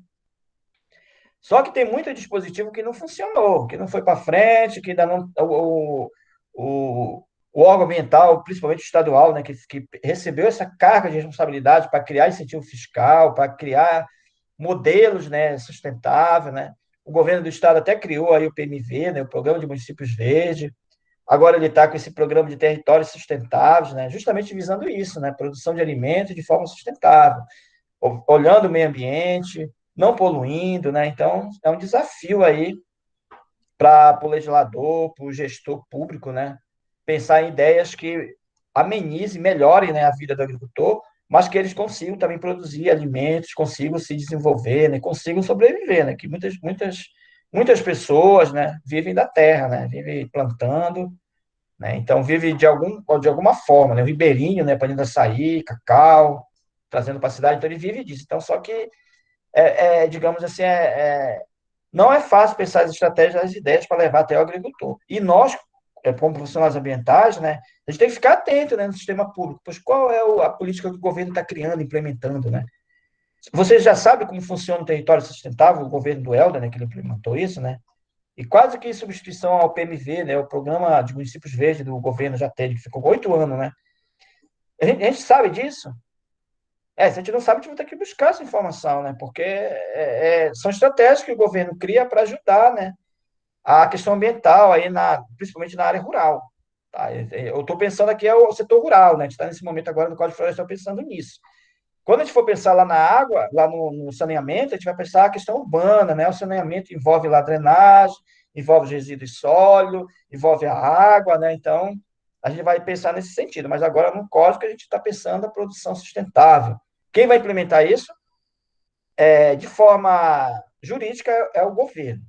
Só que tem muito dispositivo que não funcionou, que não foi para frente, que ainda não. O, o órgão ambiental, principalmente estadual, né, que recebeu essa carga de responsabilidade para criar incentivo fiscal, para criar modelos, né, sustentáveis, né? O governo do estado até criou aí o PMV, né, o Programa de Municípios Verdes. Agora ele está com esse programa de territórios sustentáveis, né, justamente visando isso, né, produção de alimentos de forma sustentável, olhando o meio ambiente, não poluindo, né? Então, é um desafio aí para o legislador, para o gestor público, né? Pensar em ideias que amenizem, melhorem, né, a vida do agricultor, mas que eles consigam também produzir alimentos, consigam se desenvolver, né? Consigam sobreviver, né? Que muitas pessoas, né, vivem da terra, né? Vivem plantando, né? Então, vive de alguma forma, né? O ribeirinho, né, para açaí, cacau, trazendo para a cidade, então ele vive disso. Então, só que digamos assim, não é fácil pensar as estratégias, as ideias para levar até o agricultor. E nós, como profissionais ambientais, né, a gente tem que ficar atento, né, no sistema público. Pois qual é a política que o governo está criando, implementando, né? Você já sabe como funciona o território sustentável, o governo do Helder, né, que ele implementou isso, né? E quase que em substituição ao PMV, né, o Programa de Municípios Verdes do governo já teve, que ficou 8 anos, né? A gente sabe disso? Se a gente não sabe, a gente vai ter que buscar essa informação, né? Porque são estratégias que o governo cria para ajudar, né? A questão ambiental aí principalmente na área rural. Tá? Eu estou pensando aqui é o setor rural, né? A gente está nesse momento agora no Código Florestal pensando nisso. Quando a gente for pensar lá na água, lá no saneamento, a gente vai pensar a questão urbana, né? O saneamento envolve lá a drenagem, envolve os resíduos sólidos, envolve a água, né? Então, a gente vai pensar nesse sentido. Mas agora, no código, a gente está pensando a produção sustentável. Quem vai implementar isso, de forma jurídica, é o governo.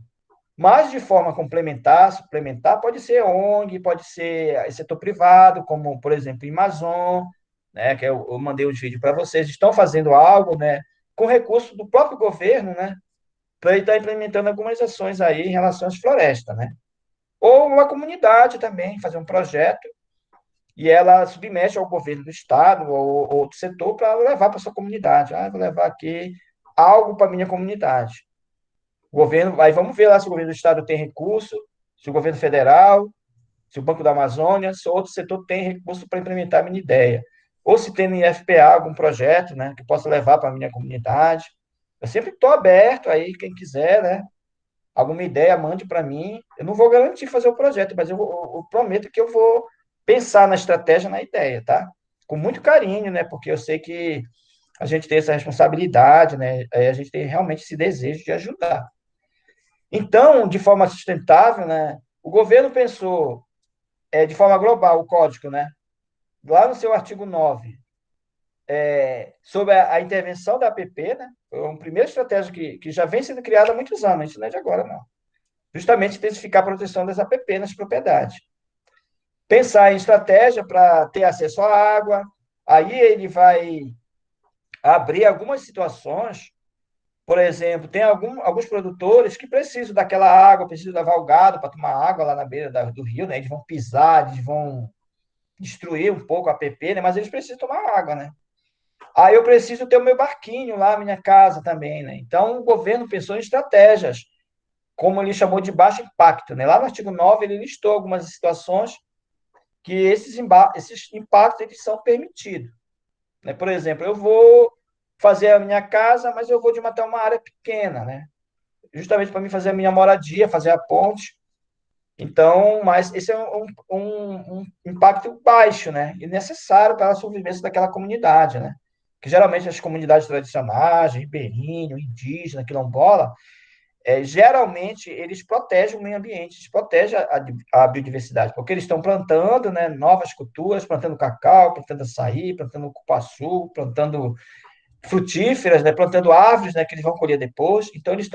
Mas, de forma complementar, suplementar, pode ser ONG, pode ser setor privado, como, por exemplo, em Amazon, né, que eu mandei um vídeo para vocês, estão fazendo algo, né, com recurso do próprio governo, né, para ele estar implementando algumas ações aí em relação às florestas, né. Ou uma comunidade também, fazer um projeto, e ela submete ao governo do estado ou outro setor para levar para sua comunidade. Vou levar aqui algo para minha comunidade. O governo, aí vamos ver lá se o governo do estado tem recurso, se o governo federal, se o Banco da Amazônia, se outro setor tem recurso para implementar a minha ideia. Ou se tem no IFPA algum projeto, né, que possa levar para a minha comunidade. Eu sempre estou aberto aí, quem quiser, né, alguma ideia, mande para mim. Eu não vou garantir fazer o projeto, mas eu prometo que eu vou pensar na estratégia, na ideia, tá? com muito carinho, né? Porque eu sei que a gente tem essa responsabilidade, né? A gente tem realmente esse desejo de ajudar. Então, de forma sustentável, né? O governo pensou, de forma global, o código, né? Lá no seu artigo 9, sobre a intervenção da APP, né? Foi uma primeira estratégia que já vem sendo criada há muitos anos, isso não é de agora, não. Justamente intensificar a proteção das APP nas propriedades. Pensar em estratégia para ter acesso à água, aí ele vai abrir algumas situações. Por exemplo, tem alguns produtores que precisam daquela água, precisam lavar o gado para tomar água lá na beira do rio, né? Eles vão pisar, eles vão destruir um pouco a APP, né? Mas eles precisam tomar água, né? Aí eu preciso ter o meu barquinho lá, minha casa também, né? Então, o governo pensou em estratégias, como ele chamou de baixo impacto, né? Lá no artigo 9 ele listou algumas situações que esses impactos eles são permitidos, né? Por exemplo, eu vou fazer a minha casa, mas eu vou de matar uma área pequena, né? Justamente para mim fazer a minha moradia, fazer a ponte. Então, mas esse é um impacto baixo, né? E necessário para a sobrevivência daquela comunidade, né? Que geralmente as comunidades tradicionais, ribeirinho, indígena, quilombola, geralmente eles protegem o meio ambiente, eles protegem a biodiversidade, porque eles estão plantando, né, novas culturas, plantando cacau, plantando açaí, plantando cupuaçu, plantando frutíferas, né, plantando árvores, né, que eles vão colher depois. Então, eles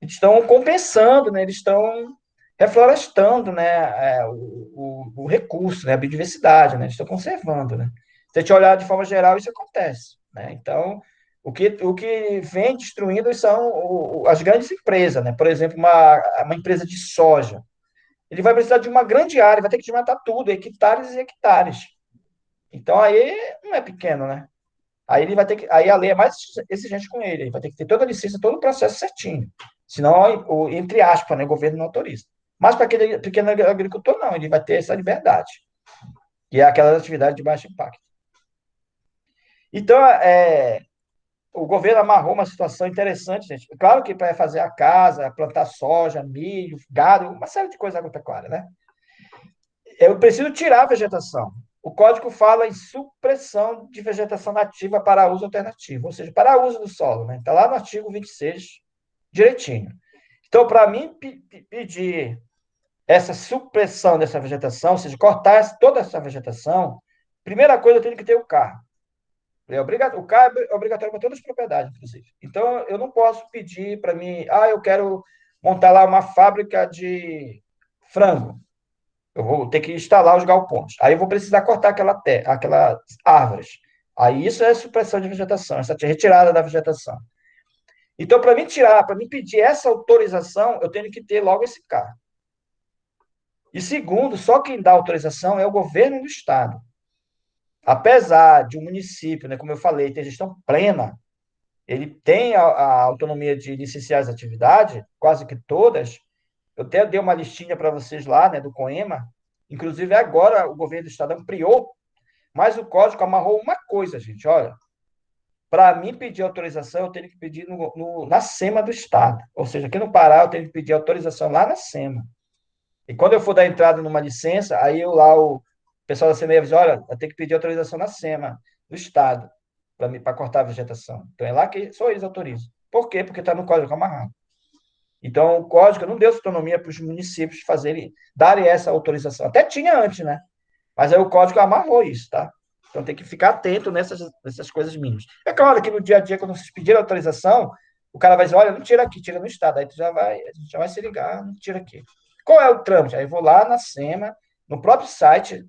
estão compensando, né? Eles estão reflorestando, né? O recurso, né? A biodiversidade, né? Eles estão conservando, né? Se a gente olhar de forma geral, isso acontece, né? Então, o que vem destruindo são as grandes empresas, né? Por exemplo, uma empresa de soja. Ele vai precisar de uma grande área, vai ter que desmatar tudo, hectares e hectares. Então, aí não é pequeno, né? Aí ele vai ter que, aí a lei é mais exigente com ele, ele vai ter que ter toda a licença, todo o processo certinho. Senão, entre aspas, né, o governo não autoriza. Mas para aquele pequeno agricultor, não, ele vai ter essa liberdade, que é aquela atividade de baixo impacto. Então, o governo amarrou uma situação interessante, gente. Claro que para fazer a casa, plantar soja, milho, gado, uma série de coisas agropecuárias, né? Eu preciso tirar a vegetação. O código fala em supressão de vegetação nativa para uso alternativo, ou seja, para uso do solo, né? Está lá no artigo 26, direitinho. Então, para mim pedir essa supressão dessa vegetação, ou seja, cortar toda essa vegetação, primeira coisa eu tenho que ter o carro. O carro é obrigatório para todas as propriedades, inclusive. Então, eu não posso pedir para mim, eu quero montar lá uma fábrica de frango. Eu vou ter que instalar os galpões. Aí eu vou precisar cortar aquelas árvores. Aí isso é supressão de vegetação, essa retirada da vegetação. Então, para mim pedir essa autorização, eu tenho que ter logo esse carro. E segundo, só quem dá autorização é o governo do estado. Apesar de um município, né, como eu falei, ter gestão plena, ele tem a autonomia de licenciar as atividades, quase que todas. Eu até dei uma listinha para vocês lá, né, do COEMA. Inclusive, agora o governo do estado ampliou, mas o código amarrou uma coisa, gente. Olha, para mim pedir autorização, eu tenho que pedir na SEMA do estado. Ou seja, aqui no Pará, eu tenho que pedir autorização lá na SEMA. E quando eu for dar entrada numa licença, aí o pessoal da SEMA avisa, olha, eu tenho que pedir autorização na SEMA do estado para cortar a vegetação. Então é lá que só eles autorizam. Por quê? Porque está no código amarrado. Então, o código não deu autonomia para os municípios darem essa autorização. Até tinha antes, né? Mas aí o código amarrou isso, tá? Então tem que ficar atento nessas coisas mínimas. É claro que no dia a dia, quando vocês pedirem autorização, o cara vai dizer, olha, não tira aqui, tira no estado. Aí a gente já vai se ligar, não tira aqui. Qual é o trâmite? Aí eu vou lá na SEMA, no próprio site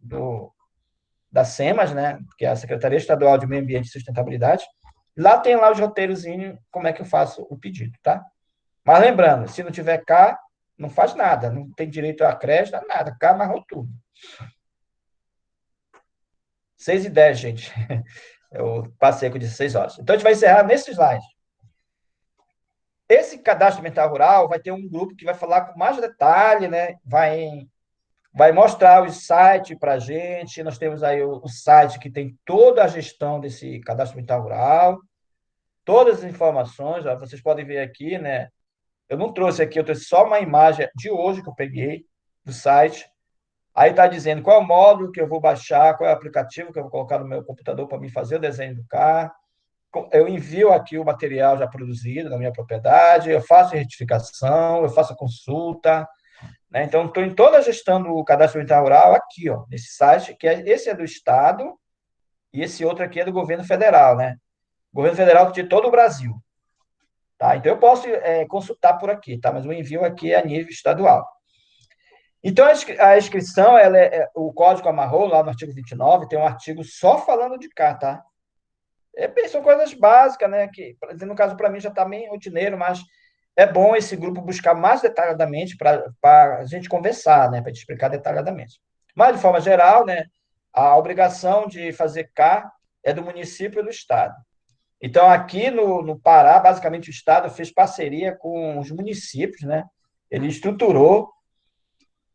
da SEMAS, né? Que é a Secretaria Estadual de Meio Ambiente e Sustentabilidade. Lá tem lá os roteirozinhos, como é que eu faço o pedido, tá? Mas lembrando, se não tiver cá, não faz nada, não tem direito a crédito, nada. Cá amarrou tudo. 6h10, gente. Eu passei com 16 horas. Então, a gente vai encerrar nesse slide. Esse cadastro ambiental rural vai ter um grupo que vai falar com mais detalhe, né? Vai mostrar o site para a gente. Nós temos aí o site que tem toda a gestão desse cadastro ambiental rural, todas as informações. Ó, vocês podem ver aqui, né? Eu não trouxe aqui, eu trouxe só uma imagem de hoje que eu peguei do site. Aí está dizendo qual é o módulo que eu vou baixar, qual é o aplicativo que eu vou colocar no meu computador para me fazer o desenho do carro. Eu envio aqui o material já produzido na minha propriedade, eu faço a retificação, eu faço a consulta, né? Então, estou em toda a gestão do cadastro ambiental rural aqui, ó, nesse site, esse é do Estado e esse outro aqui é do governo federal, né? Governo federal de todo o Brasil, tá? Então, eu posso consultar por aqui, tá? Mas o envio aqui é a nível estadual. Então, a inscrição, o código amarrou lá no artigo 29, tem um artigo só falando de cá, tá? São coisas básicas, né? Que, no caso, para mim já está bem rotineiro, mas é bom esse grupo buscar mais detalhadamente para a gente conversar, né? Para te explicar detalhadamente. Mas, de forma geral, né? A obrigação de fazer CAR é do município e do Estado. Então, aqui no Pará, basicamente, o Estado fez parceria com os municípios, né? Ele estruturou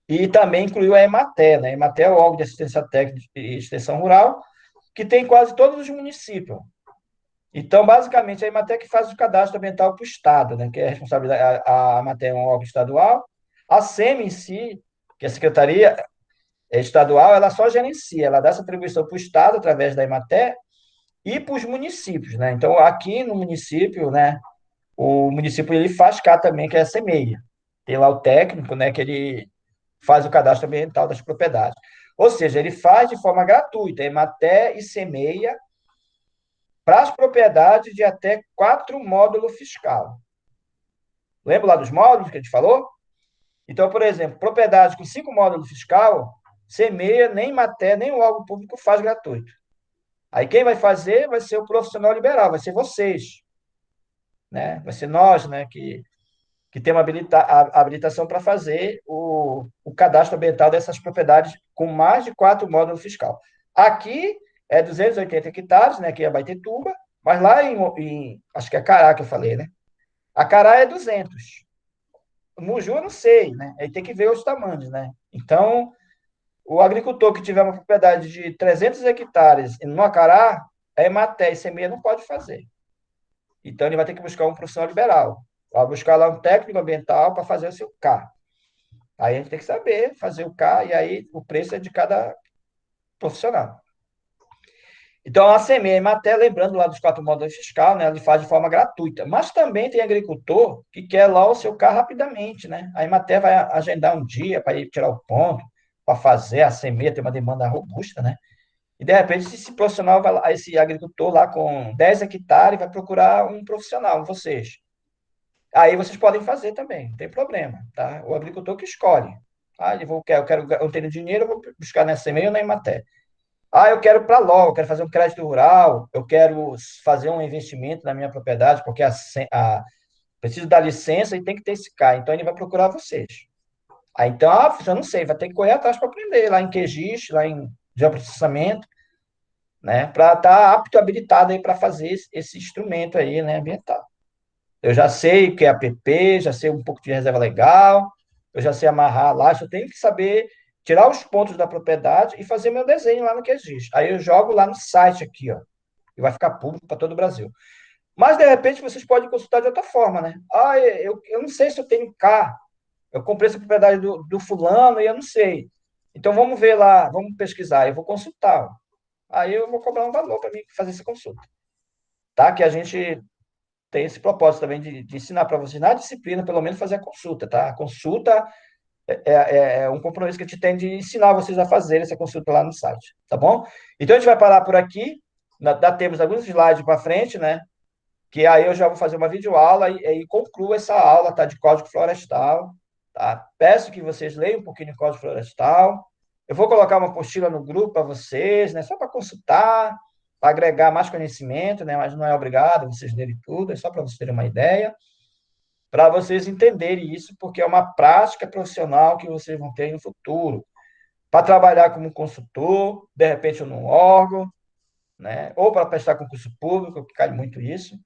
e também incluiu a Emater, né? A Emater é o órgão de assistência técnica e extensão rural, que tem quase todos os municípios. Então, basicamente, a Emater que faz o cadastro ambiental para o Estado, né? Que é a responsabilidade, a Emater é um órgão estadual. A SEMI em si, que é a Secretaria Estadual, ela só gerencia, ela dá essa atribuição para o Estado através da Emater e para os municípios, né? Então, aqui no município, né? O município ele faz cá também, que é a SEMEIA. Tem lá o técnico, né? Que ele faz o cadastro ambiental das propriedades. Ou seja, ele faz de forma gratuita, Emater e SEMEIA, para as propriedades de até 4 módulos fiscal. Lembra lá dos módulos que a gente falou? Então, por exemplo, propriedade com 5 módulos fiscal, SEMEIA, nem Emater, nem o órgão público faz gratuito. Aí quem vai fazer vai ser o profissional liberal, vai ser vocês, né? Vai ser nós, né, que temos a habilitação para fazer o cadastro ambiental dessas propriedades com mais de 4 módulos fiscal. Aqui é 280 hectares, né, que é Abaetetuba, mas lá acho que é Cará que eu falei, né? A Cará é 200. O Muju eu não sei, né? Aí tem que ver os tamanhos, né? Então, o agricultor que tiver uma propriedade de 300 hectares no Acará, a Emater e Semeia não pode fazer. Então, ele vai ter que buscar um profissional liberal. Vai buscar lá um técnico ambiental para fazer o seu CA. Aí a gente tem que saber fazer o CA, e aí o preço é de cada profissional. Então, a Semeia e a Emater, lembrando lá dos 4 módulos fiscal, né, ele faz de forma gratuita. Mas também tem agricultor que quer lá o seu CA rapidamente, né? A Emater vai agendar um dia para ir tirar o ponto, para fazer a Semeia, tem uma demanda robusta, né? E, de repente, esse profissional vai lá, esse agricultor lá com 10 hectares vai procurar um profissional, vocês. Aí vocês podem fazer também, não tem problema, tá? O agricultor que escolhe. Ah, eu tenho dinheiro, eu vou buscar na Semeia ou na Emater. Ah, eu quero para logo, eu quero fazer um crédito rural, eu quero fazer um investimento na minha propriedade, porque preciso da licença e tem que ter esse CA. Então, ele vai procurar vocês. Aí, então, eu não sei, vai ter que correr atrás para aprender, lá em QGIS, lá em geoprocessamento, né? Para estar apto, habilitado aí para fazer esse instrumento aí, né, ambiental. Eu já sei o que é APP, já sei um pouco de reserva legal, eu já sei amarrar lá, só tenho que saber tirar os pontos da propriedade e fazer meu desenho lá no QGIS. Aí eu jogo lá no site aqui, ó, e vai ficar público para todo o Brasil. Mas, de repente, vocês podem consultar de outra forma, né? Ah, eu não sei se eu tenho K, eu comprei essa propriedade do fulano e eu não sei. Então, vamos ver lá, vamos pesquisar, eu vou consultar. Ó. Aí eu vou cobrar um valor para mim fazer essa consulta. Tá? Que a gente tem esse propósito também de ensinar para vocês, na disciplina, pelo menos, fazer a consulta, tá? A consulta é um compromisso que a gente tem de ensinar vocês a fazer essa consulta lá no site, tá bom? Então, a gente vai parar por aqui, temos alguns slides para frente, né? Que aí eu já vou fazer uma videoaula e concluo essa aula, tá? De Código Florestal, tá? Peço que vocês leiam um pouquinho de Código Florestal. Eu vou colocar uma apostila no grupo para vocês, né? Só para consultar, para agregar mais conhecimento, né? Mas não é obrigado vocês lerem tudo, é só para vocês terem uma ideia, para vocês entenderem isso, porque é uma prática profissional que vocês vão ter no futuro, para trabalhar como consultor, de repente num órgão, né? Ou para prestar concurso público, que cai muito isso.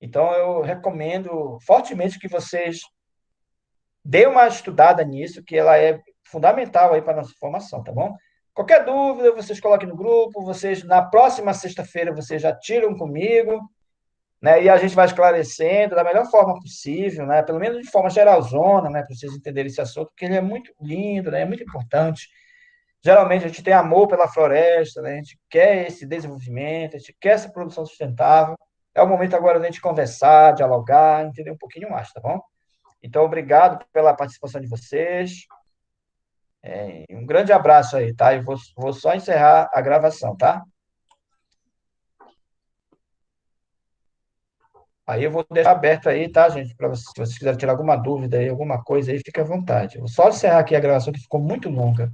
Então, eu recomendo fortemente que vocês deem uma estudada nisso, que ela é fundamental aí para a nossa formação, tá bom? Qualquer dúvida, vocês coloquem no grupo, vocês, na próxima sexta-feira, vocês já tiram comigo, né? E a gente vai esclarecendo da melhor forma possível, né? Pelo menos de forma geralzona, né? Para vocês entenderem esse assunto, porque ele é muito lindo, né? É muito importante. Geralmente a gente tem amor pela floresta, né? A gente quer esse desenvolvimento, a gente quer essa produção sustentável. É o momento agora da gente conversar, dialogar, entender um pouquinho mais, tá bom? Então, obrigado pela participação de vocês. E um grande abraço aí, tá? E vou só encerrar a gravação, tá? Aí eu vou deixar aberto aí, tá, gente? Para vocês, se vocês quiserem tirar alguma dúvida aí, alguma coisa aí, fique à vontade. Eu vou só encerrar aqui a gravação que ficou muito longa.